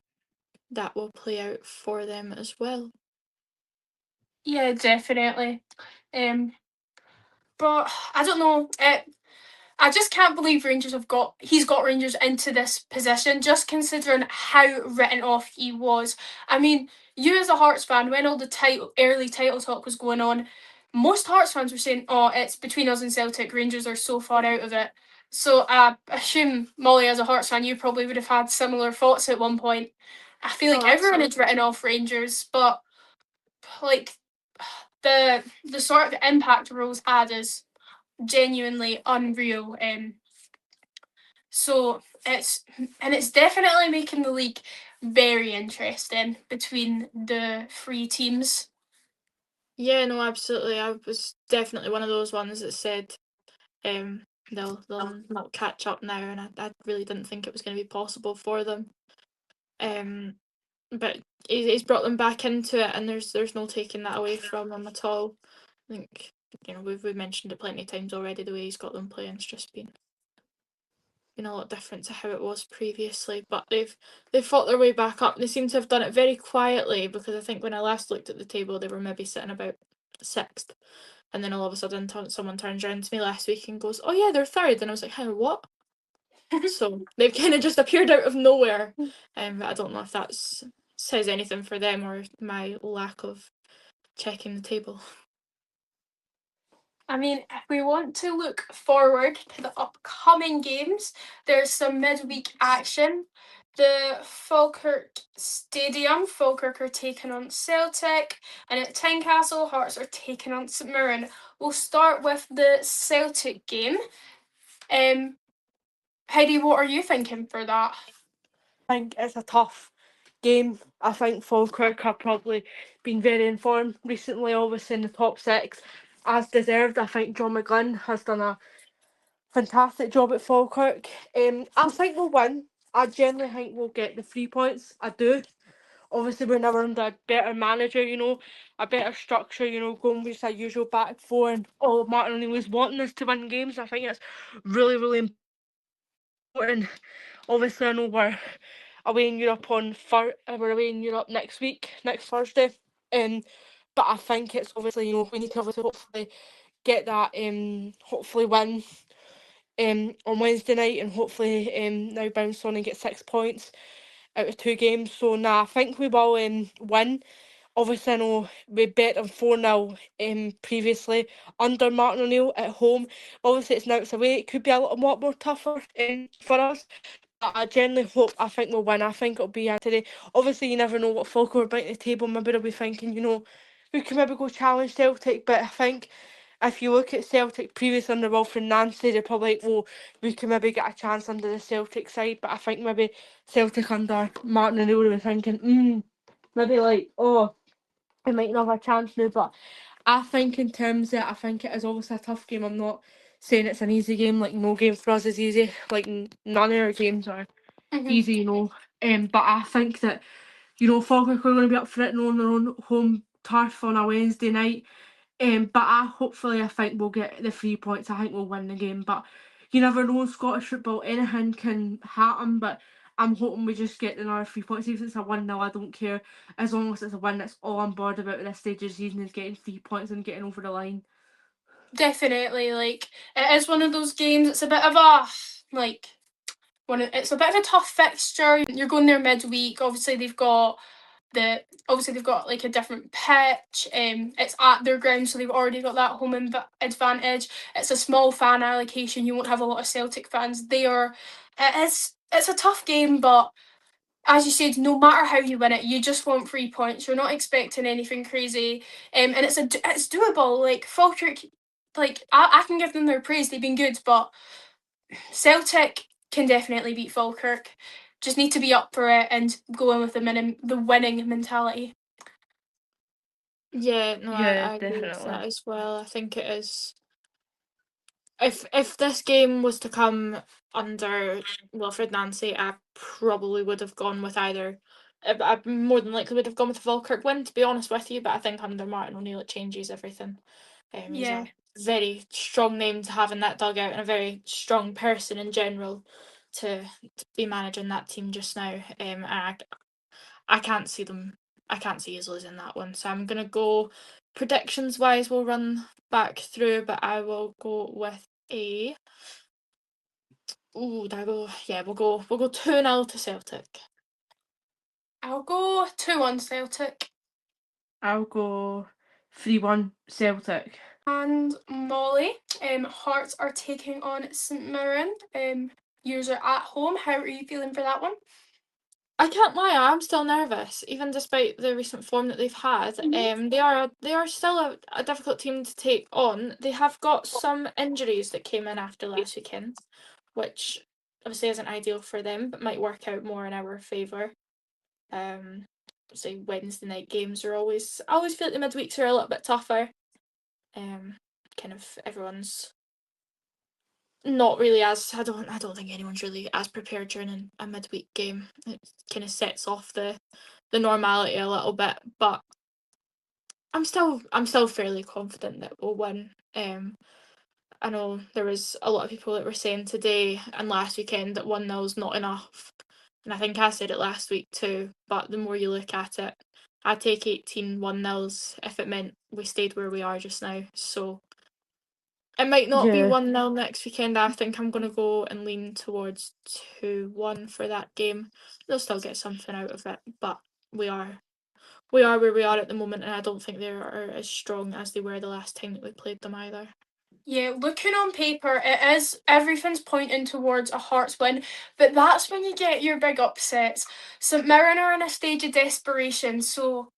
that will play out for them as well. Yeah, definitely. But I don't know. I just can't believe he's got Rangers into this position, just considering how written off he was. I mean, you as a Hearts fan, when all the early title talk was going on, most Hearts fans were saying, oh, it's between us and Celtic, Rangers are so far out of it. So I assume, Molly, as a Hearts fan, you probably would have had similar thoughts at one point. I feel like Oh, everyone had absolutely. written off Rangers, but like the sort of impact Rose had is genuinely unreal. So it's definitely making the league very interesting between the three teams. Yeah, no, absolutely. I was definitely one of those ones that said they'll not catch up now, and I really didn't think it was going to be possible for them. But he's brought them back into it, and there's no taking that away from him at all. I think we've mentioned it plenty of times already. The way he's got them playing, it's just been a lot different to how it was previously. But they've fought their way back up. They seem to have done it very quietly, because I think when I last looked at the table, they were maybe sitting about 6th, and then all of a sudden someone turns around to me last week and goes, "Oh yeah, they're 3rd," and I was like, "How? What?" So they've kind of just appeared out of nowhere. But I don't know if that says anything for them or my lack of checking the table. I mean, if we want to look forward to the upcoming games, there's some midweek action. The Falkirk Stadium, Falkirk are taking on Celtic, and at Tynecastle, Hearts are taking on St Mirren. We'll start with the Celtic game. Heidi, what are you thinking for that? I think it's a tough game. I think Falkirk have probably been very informed recently, obviously in the top 6, as deserved. I think John McGlynn has done a fantastic job at Falkirk. I think we'll win. I genuinely think we'll get the 3 points. I do. Obviously, we're never under a better manager, a better structure, going with our usual back four. And Martin O'Neill was wanting us to win games. I think it's really, really important. Obviously, I know we're away in Europe we're away in Europe next Thursday. But I think it's obviously, we need to obviously hopefully get that hopefully win on Wednesday night, and hopefully now bounce on and get 6 points out of 2 games. So I think we will win. Obviously, I know we bet them 4-0 previously under Martin O'Neill at home. Obviously, it's away. It could be a little more tougher for us. But I genuinely I think we'll win. I think it'll be today. Obviously, you never know what Falkirk will bring to the table. Maybe they'll be thinking, we can maybe go challenge Celtic. But I think if you look at Celtic previous under Wilfred Nancy, they're probably like, oh, we can maybe get a chance under the Celtic side. But I think maybe Celtic under Martin O'Neill will be thinking, maybe like, oh, we might not have a chance now. But I think in terms of it, I think it is obviously a tough game. I'm not saying it's an easy game. Like, no game for us is easy. Like, none of our games are easy, But I think that, Falkirk are going to be up for it on their own home turf on a Wednesday night. But I think we'll get the 3 points. I think we'll win the game. But you never know in Scottish football, anything can happen. But I'm hoping we just get another 3 points. Even if it's a 1-0, I don't care. As long as it's a win, that's all I'm bored about at this stage of the season, is getting 3 points and getting over the line. Definitely, like, it is one of those games. It's a bit of a it's a bit of a tough fixture. You're going there midweek. Obviously, they've got like a different pitch. It's at their ground, so they've already got that home advantage. It's a small fan allocation. You won't have a lot of Celtic fans there. It's a tough game, but as you said, no matter how you win it, you just want 3 points. You're not expecting anything crazy, and it's doable. Like Falkirk, like I can give them their praise. They've been good, but Celtic can definitely beat Falkirk. Just need to be up for it and go in with the winning mentality. Yeah, no, Yeah, I agree with definitely. that as well. I think it is. If this game was to come under Wilfred Nancy, I probably would have gone with either. I more than likely would have gone with the Falkirk win, to be honest with you. But I think under Martin O'Neill, it changes everything. He's Yeah, a very strong name to have in that dugout, and a very strong person in general to be managing that team just now. And I can't see them. I can't see us losing that one. So I'm gonna go. Predictions wise, we'll run back through, but I will go with a. Ooh, did I go? Yeah, we'll go 2-0 to Celtic. I'll go 2-1 Celtic. I'll go 3-1 Celtic. And Molly, Hearts are taking on St Mirren. Yous are at home. How are you feeling for that one? I can't lie, I'm still nervous, even despite the recent form that they've had. They are still a difficult team to take on. They have got some injuries that came in after last weekend, which obviously isn't ideal for them, but might work out more in our favour. Say Wednesday night games are I always feel like the midweeks are a little bit tougher. Kind of everyone's not really as I don't think anyone's really as prepared during a midweek game. It kind of sets off the normality a little bit, but I'm still fairly confident that we'll win. I know there was a lot of people that were saying today and last weekend that 1-0 is not enough. And I think I said it last week too, but the more you look at it, I'd take 18 1-0s if it meant we stayed where we are just now. So it might not be Yeah. 1-0 next weekend. I think I'm going to go and lean towards 2-1 for that game. They'll still get something out of it, but we are where we are at the moment, and I don't think they are as strong as they were the last time that we played them either. Yeah, looking on paper, everything's pointing towards a Hearts win, but that's when you get your big upsets. St Mirren are in a stage of desperation, so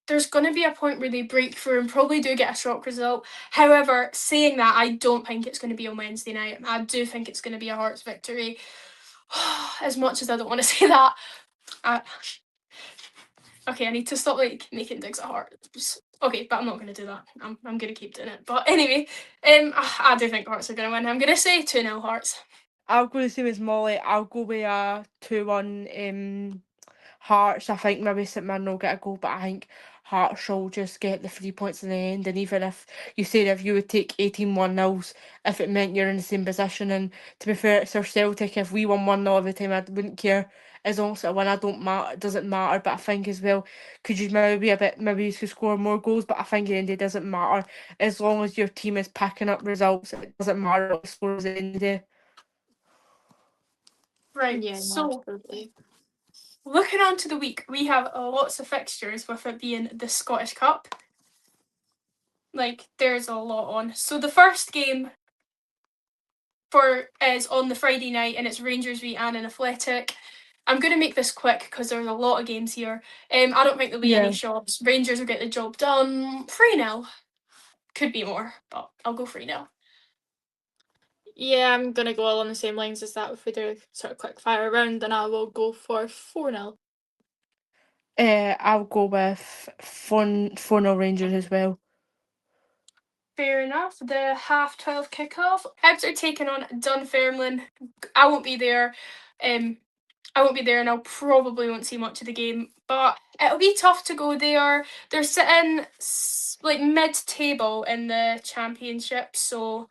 there's going to be a point where they break through and probably do get a shock result. However, saying that, I don't think it's going to be on Wednesday night. I do think it's going to be a Hearts victory. As much as I don't want to say that, okay, I need to stop making digs at Hearts. Okay, but I'm not going to do that. I'm going to keep doing it. But anyway, I do think Hearts are going to win. I'm going to say 2-0 Hearts. I'll go the same as Molly. I'll go with a 2-1 Hearts. I think maybe St Mirren will get a goal, but I think Hearts will just get the 3 points in the end. And even if you said if you would take 18 1-0s, if it meant you're in the same position, and to be fair, it's our Celtic. If we won 1-0 every time, I wouldn't care. As long as I win, it doesn't matter. But I think as well, could you maybe you could score more goals, but I think in the end it doesn't matter. As long as your team is picking up results, it doesn't matter what the score is at the end of the day. Right, Yeah, so absolutely. looking on to the week, we have lots of fixtures with it being the Scottish Cup. Like, there's a lot on. So the first game is on the Friday night, and it's Rangers v Annan Athletic. I'm going to make this quick because there's a lot of games here. I don't think there'll be any shots. Rangers will get the job done. 3-0. Could be more, but I'll go 3-0. Yeah, I'm going to go along the same lines as that if we do sort of quick fire round, and I will go for 4-0. I'll go with 4-0 Rangers as well. Fair enough. The 12:30 kickoff. Hibs are taking on Dunfermline. I won't be there. I won't be there, and I'll probably won't see much of the game. But it'll be tough to go there. They're sitting like mid-table in the championship, so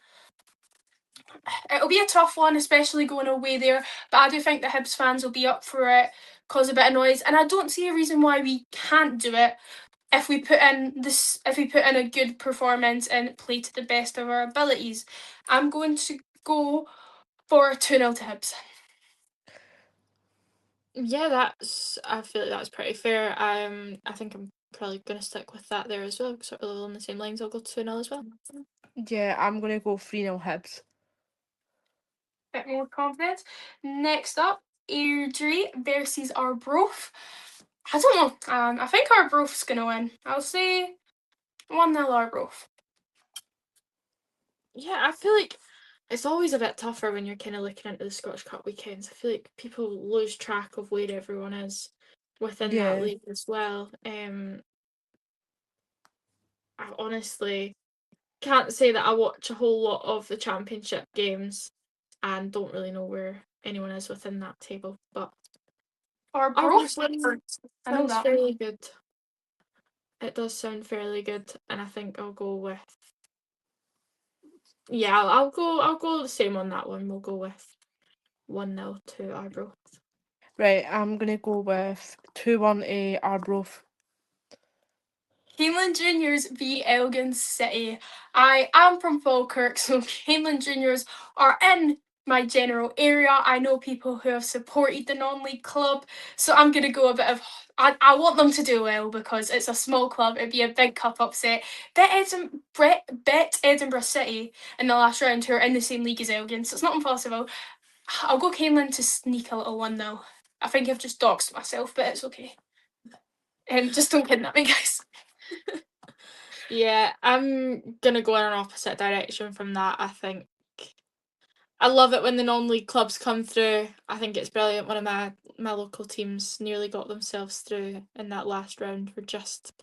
it'll be a tough one, especially going away there. But I do think the Hibs fans will be up for it, cause a bit of noise, and I don't see a reason why we can't do it if we put in a good performance and play to the best of our abilities. I'm going to go for 2-0 to Hibs. Yeah, I feel like that's pretty fair. I think I'm probably going to stick with that there as well, sort of along the same lines. I'll go 2-0 as well. Yeah, I'm going to go 3-0 Hibs. Bit more confidence. Next up, Airdrie versus Arbroath. I don't know. I think Arbroath's going to win. I'll say 1-0 Arbroath. Yeah, I feel like it's always a bit tougher when you're kind of looking into the Scottish Cup weekends. I feel like people lose track of where everyone is within that league as well. I honestly can't say that I watch a whole lot of the championship games and don't really know where anyone is within that table. But Arbroath I know sounds that. fairly good. It does sound fairly good, and I think I'll go with. Yeah, I'll go the same on that one. We'll go with 1-0 to Arbroath. Right, I'm going to go with 2-1 Arbroath. Camelin Juniors v Elgin City. I am from Falkirk, so Camelin Juniors are in my general area. I know people who have supported the non-league club, so I'm going to go a bit of. I want them to do well because it's a small club. It'd be a big cup upset. Bet Edinburgh City in the last round, who are in the same league as Elgin, so it's not impossible. I'll go Camelin to sneak a little one though. I think I've just doxed myself, but it's okay. Just don't kidnap me, guys. Yeah, I'm gonna go in an opposite direction from that. I think I love it when the non-league clubs come through. I think it's brilliant. One of my local teams nearly got themselves through in that last round. We're just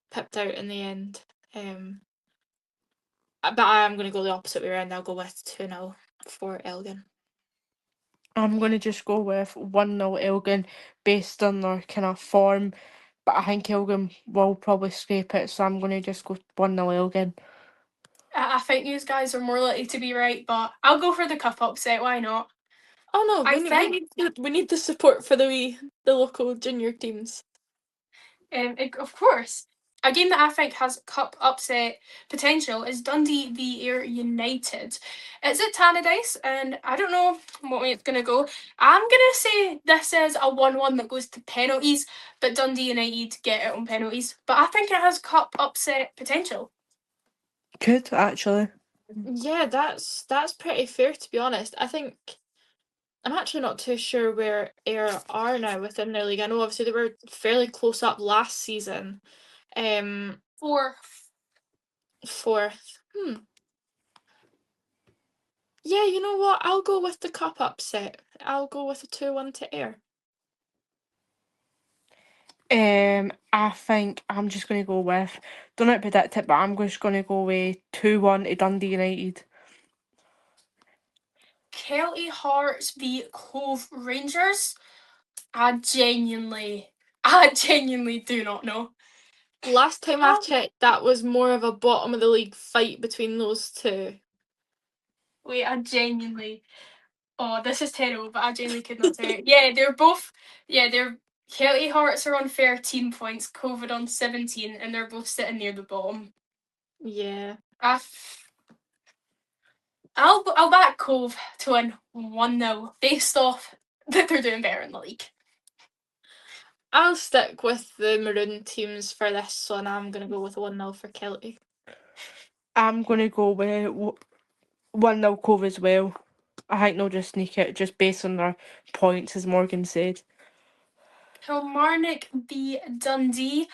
pipped out in the end. But I am gonna go the opposite way around. I'll go with 2-0 for Elgin. I'm going to just go with 1-0 Elgin based on their kind of form, but I think Elgin will probably scrape it, so I'm going to just go 1-0 Elgin. I think you guys are more likely to be right, but I'll go for the cup upset. Why not? Oh no, we need the support for the local junior teams. Of course. A game that I think has cup upset potential is Dundee v Ayr United. It's at Tannadice, and I don't know what way it's going to go. I'm going to say this is a 1-1 that goes to penalties, but Dundee United get it on penalties. But I think it has cup upset potential. Could, actually. Yeah, that's pretty fair, to be honest. I think I'm actually not too sure where Ayr are now within their league. I know obviously they were fairly close up last season. Fourth. Yeah, you know what? I'll go with the cup upset. I'll go with a 2-1 to Ayr. I think I'm just going to go with, don't know how to predict it, but I'm just going to go with 2-1 to Dundee United. Kelty Hearts v Cove Rangers. I genuinely do not know. Last time I checked, that was more of a bottom of the league fight between those two. Wait, oh, this is terrible, but I genuinely could not say it. Yeah, they're Kelty Hearts are on 13 points, Cove on 17, and they're both sitting near the bottom. Yeah. I'll back Cove to win 1-0 based off that they're doing better in the league. I'll stick with the Maroon teams for this one. I'm going to go with 1-0 for Kelty. I'm going to go with 1-0 Cove as well. I think they'll just sneak it just based on their points, as Morgan said. Kilmarnock v Dundee.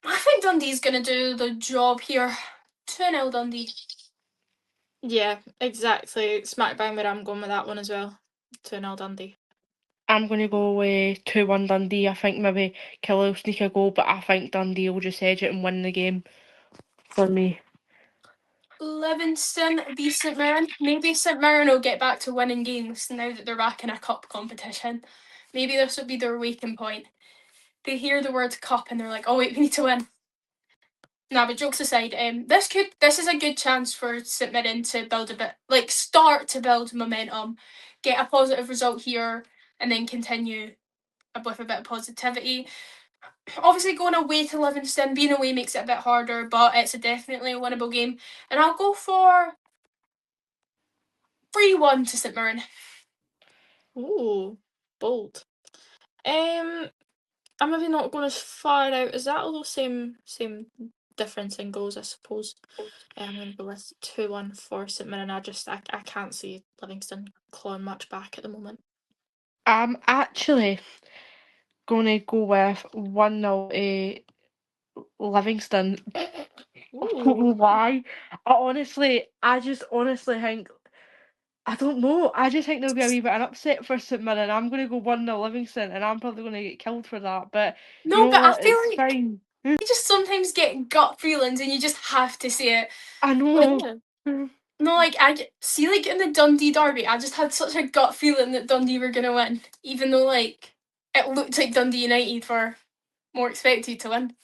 I think Dundee's going to do the job here. 2-0 Dundee. Yeah, exactly. Smack bang where I'm going with that one as well. 2-0 Dundee. I'm going to go with 2-1 Dundee. I think maybe Kelly will sneak a goal, but I think Dundee will just edge it and win the game for me. Livingston v St Mirren. Maybe St Mirren will get back to winning games now that they're back in a cup competition. Maybe this will be their waking point. They hear the word cup and they're like, oh wait, we need to win. Nah, but jokes aside, this is a good chance for St Mirren to build a bit, start to build momentum, get a positive result here, and then continue with a bit of positivity. Obviously, going away to Livingston, being away makes it a bit harder, but it's definitely a winnable game. And I'll go for 3-1 to St Mirren. Ooh, bold. I'm maybe not going as far out as that, although same difference in goals, I suppose. I'm going to go with 2-1 for St Mirren. I can't see Livingston clawing much back at the moment. I'm actually going to go with 1-0 Livingston. I don't know why. I just honestly think, I don't know. I just think there'll be a wee bit of an upset for St Mirren. I'm going to go 1-0 Livingston, and I'm probably going to get killed for that. But No, you know but what? I feel It's like fine. you just sometimes get gut feelings and you just have to say it. I know. No, I see, in the Dundee derby, I just had such a gut feeling that Dundee were gonna win, even though it looked like Dundee United were more expected to win.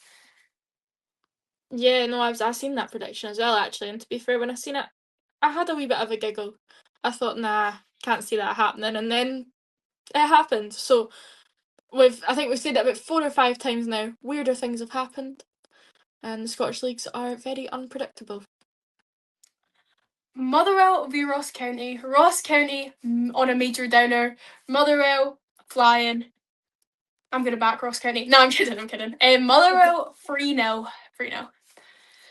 Yeah, no, I've seen that prediction as well, actually. And to be fair, when I seen it, I had a wee bit of a giggle. I thought, nah, can't see that happening. And then it happened. So I think we've said it about 4 or 5 times now. Weirder things have happened. And the Scottish leagues are very unpredictable. Motherwell v Ross County. Ross County on a major downer. Motherwell flying. I'm gonna back Ross County. No, I'm kidding. Motherwell 3-0. 3-0.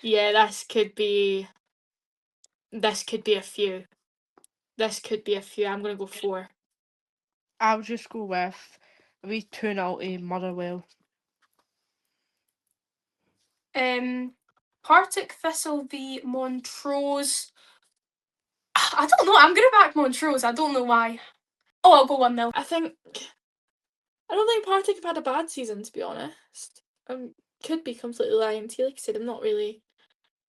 Yeah, this could be a few. I'm gonna go 4. I'll just go with a wee 2-0 to Motherwell. Partick Thistle v Montrose. I don't know. I'm gonna back Montrose. I don't know why. Oh, I'll go 1-0. I don't think Partick have had a bad season, to be honest. Could be completely lying to you. Like I said, I'm not really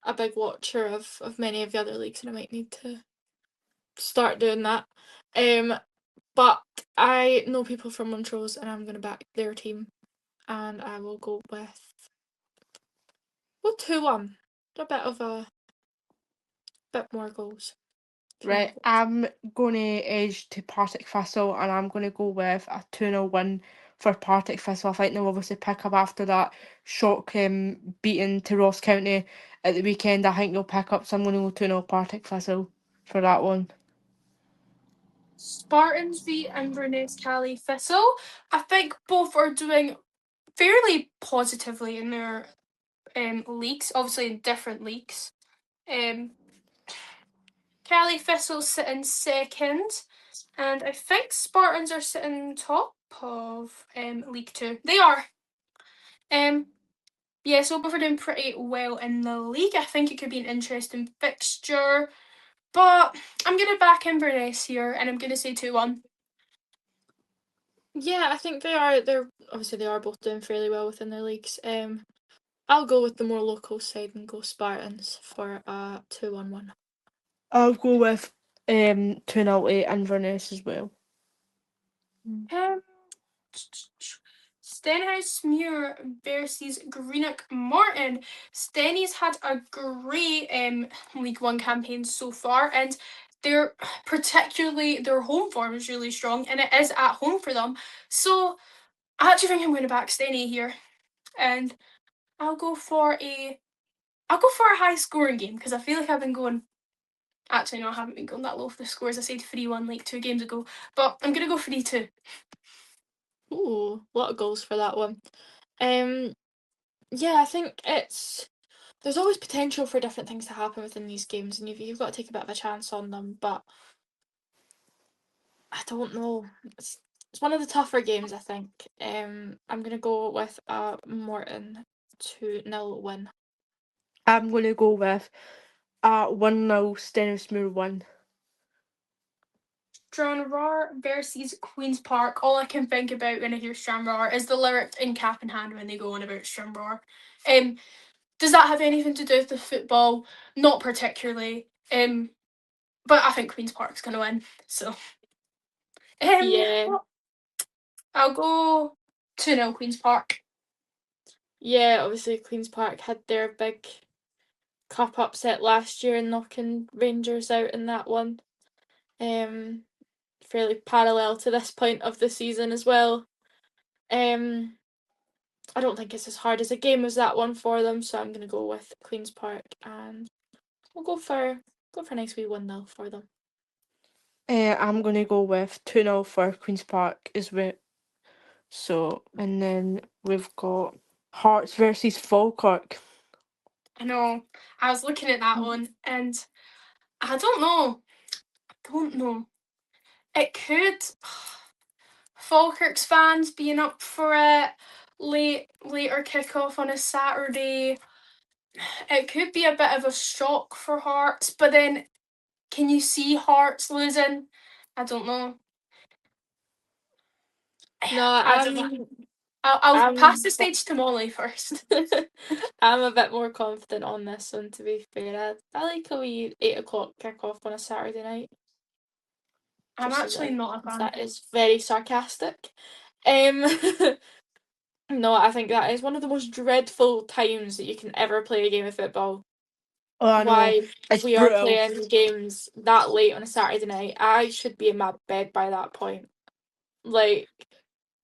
a big watcher of many of the other leagues, and I might need to start doing that. But I know people from Montrose and I'm going to back their team. And I will go with 2-1. A bit more goals. Right, I'm going to edge to Partick Thistle and I'm going to go with a 2-0 win for Partick Thistle. I think they'll obviously pick up after that shock beating to Ross County at the weekend. I think they'll pick up, so I'm going to go 2-0 Partick Thistle for that one. Spartans v Inverness Cali Thistle. I think both are doing fairly positively in their leagues, obviously in different leagues. Cali Thistle sitting second, and I think Spartans are sitting top of League 2. They are. Yeah, so both are doing pretty well in the league. I think it could be an interesting fixture. But I'm going to back Inverness here, and I'm going to say 2-1. Yeah, I think they are both doing fairly well within their leagues. I'll go with the more local side and go Spartans for a 2-1 win. I'll go with 2-0 to Inverness as well. Stenhousemuir versus Greenock Morton. Stenny's had a great League One campaign so far, and particularly their home form is really strong, and it is at home for them. So I actually think I'm going to back Stenny here, and I'll go for a high scoring game because I feel like I've been going. Actually, no, I haven't been going that low for the scores. I said 3-1 like 2 games ago, but I'm going to go 3-2. Ooh, a lot of goals for that one. Yeah, I think there's always potential for different things to happen within these games, and you've got to take a bit of a chance on them. But I don't know. It's one of the tougher games, I think. I'm gonna go with a Morton 2-0 win. I'm going to go with a 1-0 Stenhousemuir win. Stranraer versus Queen's Park. All I can think about when I hear Stranraer is the lyric in Cap in Hand when they go on about Stranraer. Does that have anything to do with the football? Not particularly. But I think Queen's Park's gonna win. So Yeah. I'll go 2-0 Queen's Park. Yeah, obviously Queen's Park had their big cup upset last year and knocking Rangers out in that one. Fairly parallel to this point of the season as well. I don't think it's as hard as a game as that one for them, so I'm gonna go with Queen's Park and we'll go for a nice wee 1-0 for them. I'm going to go with 2-0 for Queen's Park as well. So, and then we've got Hearts versus Falkirk. I know. I was looking at that one and I don't know. It could Falkirk's fans being up for it, later kickoff on a Saturday. It could be a bit of a shock for Hearts, but then can you see Hearts losing? I don't know. No, I'll pass the stage to Molly first. I'm a bit more confident on this one, to be fair. I like a wee 8 o'clock kick-off on a Saturday night. I'm actually not a fan. That is very sarcastic. No, I think that is one of the most dreadful times that you can ever play a game of football. Oh, I know. Why It's we brutal. are playing games that late on a Saturday night. I should be in my bed by that point. Like,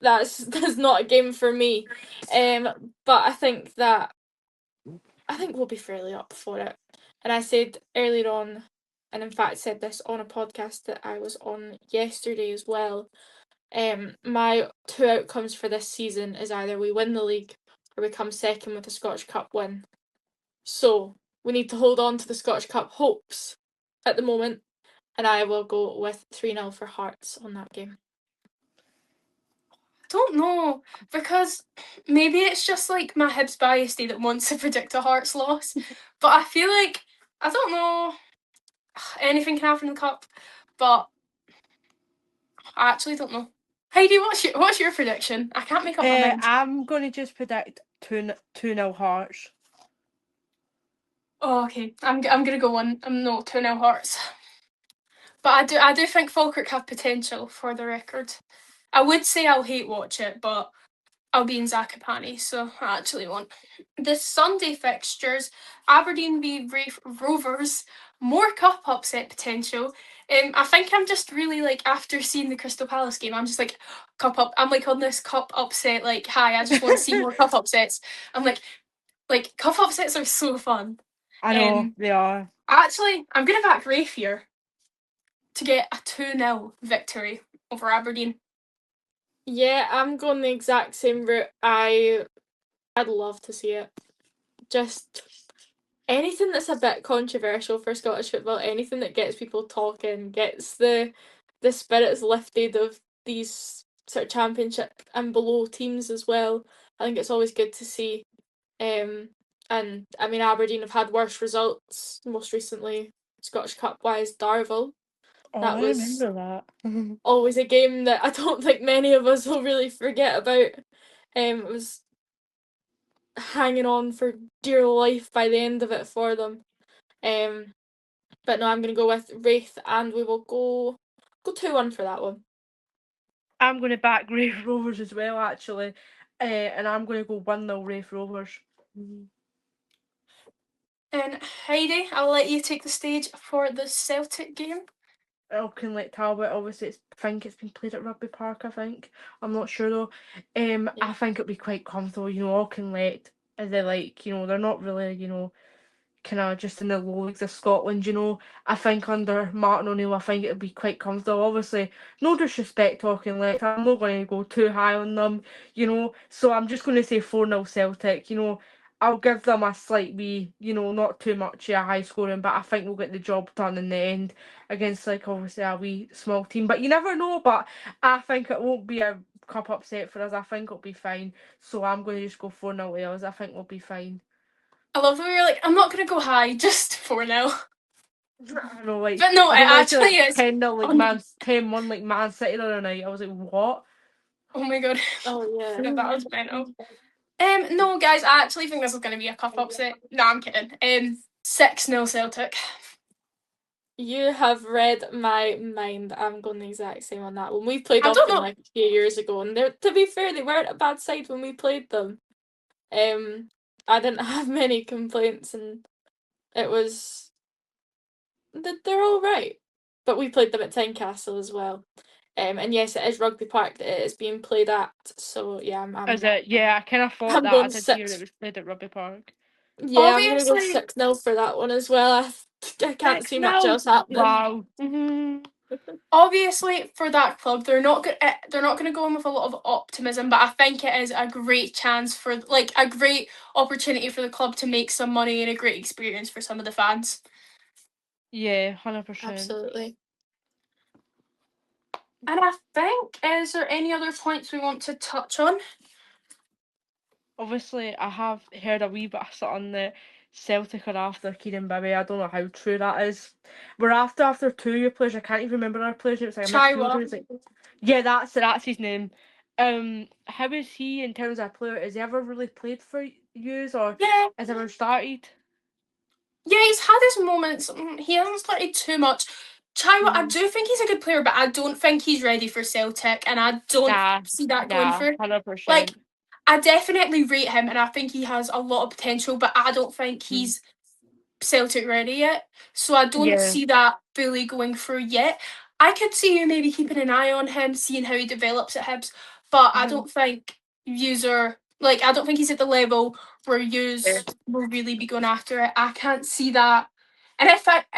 that's not a game for me. But I think we'll be fairly up for it. And I said earlier on, and in fact said this on a podcast that I was on yesterday as well. My 2 outcomes for this season is either we win the league or we come second with a Scottish Cup win. So we need to hold on to the Scottish Cup hopes at the moment, and I will go with 3-0 for Hearts on that game. I don't know, because maybe it's just like my Hibs bias day that wants to predict a Hearts loss, but I feel like, I don't know, anything can happen in the Cup, but I actually don't know. Heidi, what's your prediction? I can't make up my mind. I'm going to just predict 2-0 Hearts. Oh, okay. I'm gonna go 2-0 Hearts. But I do think Falkirk have potential, for the record. I would say I'll hate watch it, but I'll be in Zakopane, so I actually won't. The Sunday fixtures: Aberdeen v Rovers, more cup upset potential. I think I'm just really like, after seeing the Crystal Palace game, I'm just like, cup up. I'm like on this cup upset like high. I just want to see more cup upsets. I'm like cup upsets are so fun. I know they are. Actually, I'm gonna back Rafe here to get a 2-0 victory over Aberdeen. Yeah, I'm going the exact same route. I'd love to see it. Just anything that's a bit controversial for Scottish football, anything that gets people talking, gets the spirits lifted of these sort of championship and below teams as well. I think it's always good to see. And I mean, Aberdeen have had worse results, most recently Scottish Cup wise, Darvel. Oh, That I was remember that. always a game that I don't think many of us will really forget about. It was hanging on for dear life by the end of it for them. But no, I'm gonna go with Wraith, and we will go 2-1 for that one. I'm going to back Rafe Rovers as well, actually. And I'm going to go 1-0 Rafe Rovers. And Heidi, I'll let you take the stage for the Celtic game. Auchinleck Talbot, obviously, I think it's been played at Rugby Park, I think. I'm not sure though. I think it'll be quite comfortable, Auchinleck, they're like, they're not really, kind of just in the low leagues of Scotland, I think under Martin O'Neill, I think it'll be quite comfortable. Obviously, no disrespect talking like I'm not going to go too high on them, so I'm just going to say 4-0 Celtic. I'll give them a slight wee, not too much high scoring, but I think we'll get the job done in the end against, like, obviously a wee small team. But you never know, but I think it won't be a cup upset for us. I think it'll be fine. So I'm going to just go 4-0 Wales. I think we'll be fine. I love that we were like, I'm not gonna go high, just 4-0. I know, like, But no, I it don't know, it's actually like is. 10-0, like 10-1, like Man City the other night. I was like, what? Oh my god. Oh yeah. No, that was mental. No, guys, I actually think this is gonna be a cup upset. No, I'm kidding. 6-0 Celtic. You have read my mind. I'm going the exact same on that one. We played I don't know. like a few years ago, and to be fair, they weren't a bad side when we played them. I didn't have many complaints, and it was they're all right. But we played them at Tynecastle as well. And yes, it is Rugby Park that it is being played at. So yeah, Is it? Yeah, I kind of thought I'm that. I going did hear 6. it was played at Rugby Park. Yeah, I'm gonna go Obviously, 6-0 for that one as well. I can't see much 6-0. else happening. Wow. obviously, for that club, they're not gonna go in with a lot of optimism. But I think it is a great chance for, like, a great opportunity for the club to make some money and a great experience for some of the fans. Yeah, 100%. Absolutely. And I think, is there any other points we want to touch on? Obviously, I have heard a wee bit of something that Celtic are after Kieran Bibby. I don't know how true that is. We're after 2 players. I can't even remember our players. It was like a midfielder. It's like, yeah, that's his name. How is he in terms of a player? Has he ever really played for yous, or Yeah. has ever started? Yeah, he's had his moments. He hasn't started too much. Chaiwa, I do think he's a good player, but I don't think he's ready for Celtic, and I don't see that going for. 100%. Like, I definitely rate him, and I think he has a lot of potential, but I don't think he's Celtic ready yet. So I don't see that fully going through yet. I could see you maybe keeping an eye on him, seeing how he develops at Hibs, but I don't think I don't think he's at the level where yous will really be going after it. I can't see that. And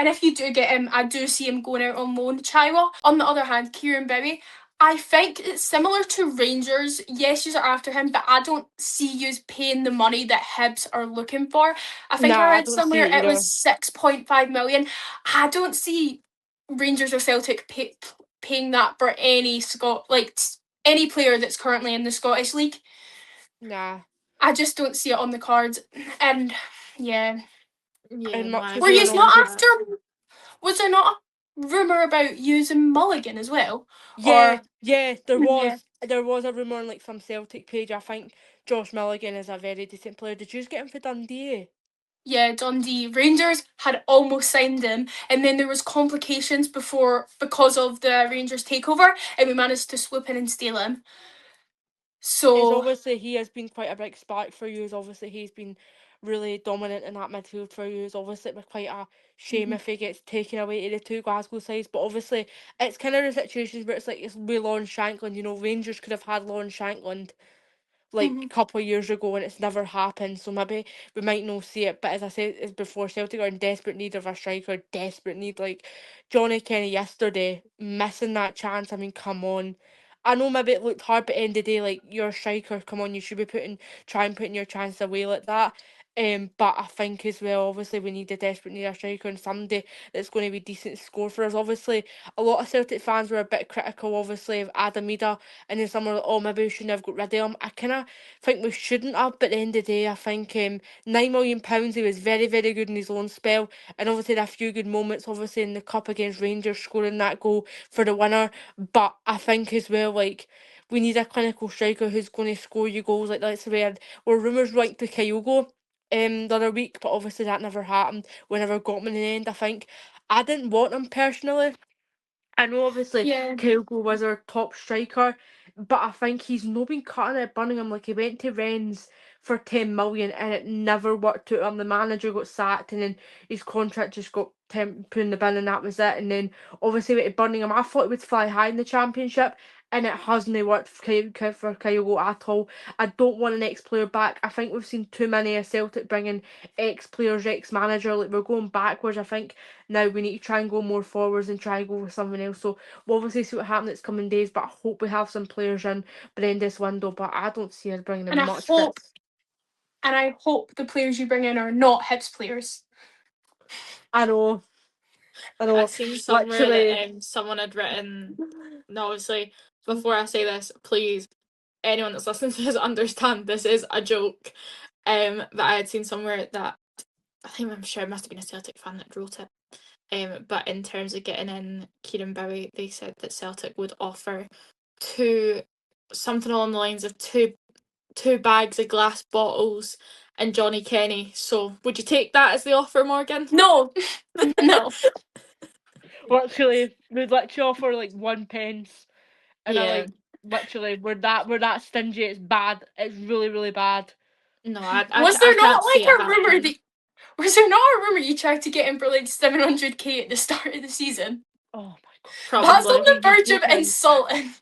if you do get him, I do see him going out on loan. Chaiwa, on the other hand, Kieran Bibby, I think it's similar to Rangers. Yes, yous are after him, but I don't see yous paying the money that Hibs are looking for. I think I read somewhere it was 6.5 million. I don't see Rangers or Celtic paying that for any any player that's currently in the Scottish League. Nah. I just don't see it on the cards. And yeah. Yeah. Were you not after? Was there not a rumour about using Mulligan as well? Yeah, there was. There was a rumour on, like, some Celtic page. I think Josh Mulligan is a very decent player. Did you get him for Dundee? Yeah, Dundee. Rangers had almost signed him, and then there was complications because of the Rangers takeover, and we managed to swoop in and steal him. Is So obviously he has been quite a big spark for you. Obviously he's been really dominant in that midfield for you. Obviously it'd be quite a shame if he gets taken away to the two Glasgow sides. But obviously it's kind of the situations where it's like it's with Lon Shankland. You know, Rangers could have had Lon Shankland like a couple of years ago and it's never happened, so maybe we might not see it. But as I said as before, Celtic are in desperate need of a striker, desperate need. Like Johnny Kenny yesterday missing that chance. I mean, come on. I know maybe it looked hard, but at the end of the day, like you're a striker, come on, you should be trying putting your chance away like that. But I think as well, obviously we need a desperate need a striker and somebody that's going to be decent to score for us. Obviously, a lot of Celtic fans were a bit critical, obviously, of Adam Ida, and then some were like, oh, maybe we shouldn't have got rid of him. I kind of think we shouldn't have, but at the end of the day, I think £9 million, he was very, very good in his loan spell, and obviously had a few good moments, obviously in the cup against Rangers, scoring that goal for the winner. But I think as well, like, we need a clinical striker who's going to score you goals. Like that's where were rumours linked to Kyogo the other week, but obviously that never happened. We never got him in the end. I think I didn't want him personally. I know obviously yeah, Kyogo was our top striker, but I think he's not been cutting it, Birmingham. Like he went to Rennes for 10 million and it never worked out. The manager got sacked and then his contract just got put in the bin and that was it. And then obviously went to Birmingham. I thought it would fly high in the championship and it hasn't worked for Kyogo at all. I don't want an ex-player back. I think we've seen too many of Celtic bringing ex-players, ex-manager. Like we're going backwards. I think now we need to try and go more forwards and try and go with something else. So we'll obviously see what happens next coming days, but I hope we have some players in by the end of this window. But I don't see us bringing in and much for it. I hope the players you bring in are not Hibs players. I know. I seen somewhere Literally. that someone had written. No, obviously, before I say this, please, anyone that's listening to this, understand this is a joke. But I had seen somewhere that I'm sure it must have been a Celtic fan that wrote it. But in terms of getting in Kieran Bowie, they said that Celtic would offer something along the lines of two bags of glass bottles and Johnny Kenny. So would you take that as the offer, Morgan? No, no. Literally, we'd literally offer like 1 pence, and Yeah. I like literally we're that stingy. It's bad. It's really, really bad. No, Was I there not can't see like it a rumor happening. that was there not a rumor you tried to get him for like 700k at the start of the season? Oh my god. That's on Probably. the verge of insulting.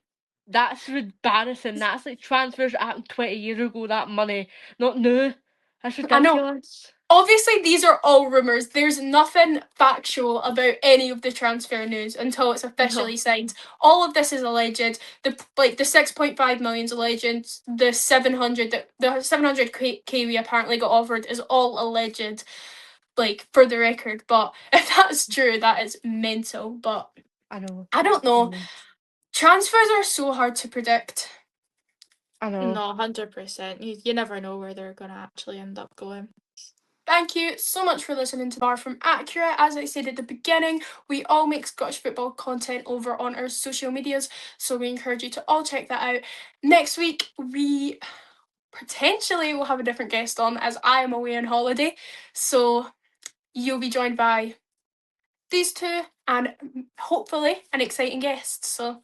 That's embarrassing. That's like transfers that happened 20 years ago. That money, not new. That's I know. ridiculous. Obviously, these are all rumours. There's nothing factual about any of the transfer news until it's officially signed. All of this is alleged. The 6.5 million is alleged. The 700k we apparently got offered is all alleged. Like for the record, but if that's true, that is mental. But I know. I don't know. Transfers are so hard to predict. I know. No, 100%. You never know where they're gonna actually end up going. Thank you so much for listening to VAR From Accurate. As I said at the beginning, we all make Scottish football content over on our social medias, so we encourage you to all check that out. Next week, we potentially will have a different guest on as I am away on holiday, so you'll be joined by these two and hopefully an exciting guest. So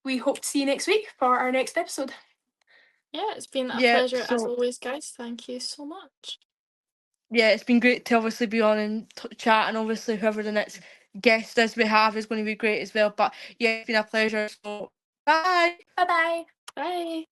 we hope to see you next week for our next episode. Yeah, it's been a pleasure as So always, guys. Thank you so much. yeah, it's been great to obviously be on and chat, and obviously whoever the next guest is we have is going to be great as well. But yeah, it's been a pleasure. So bye. Bye bye. Bye.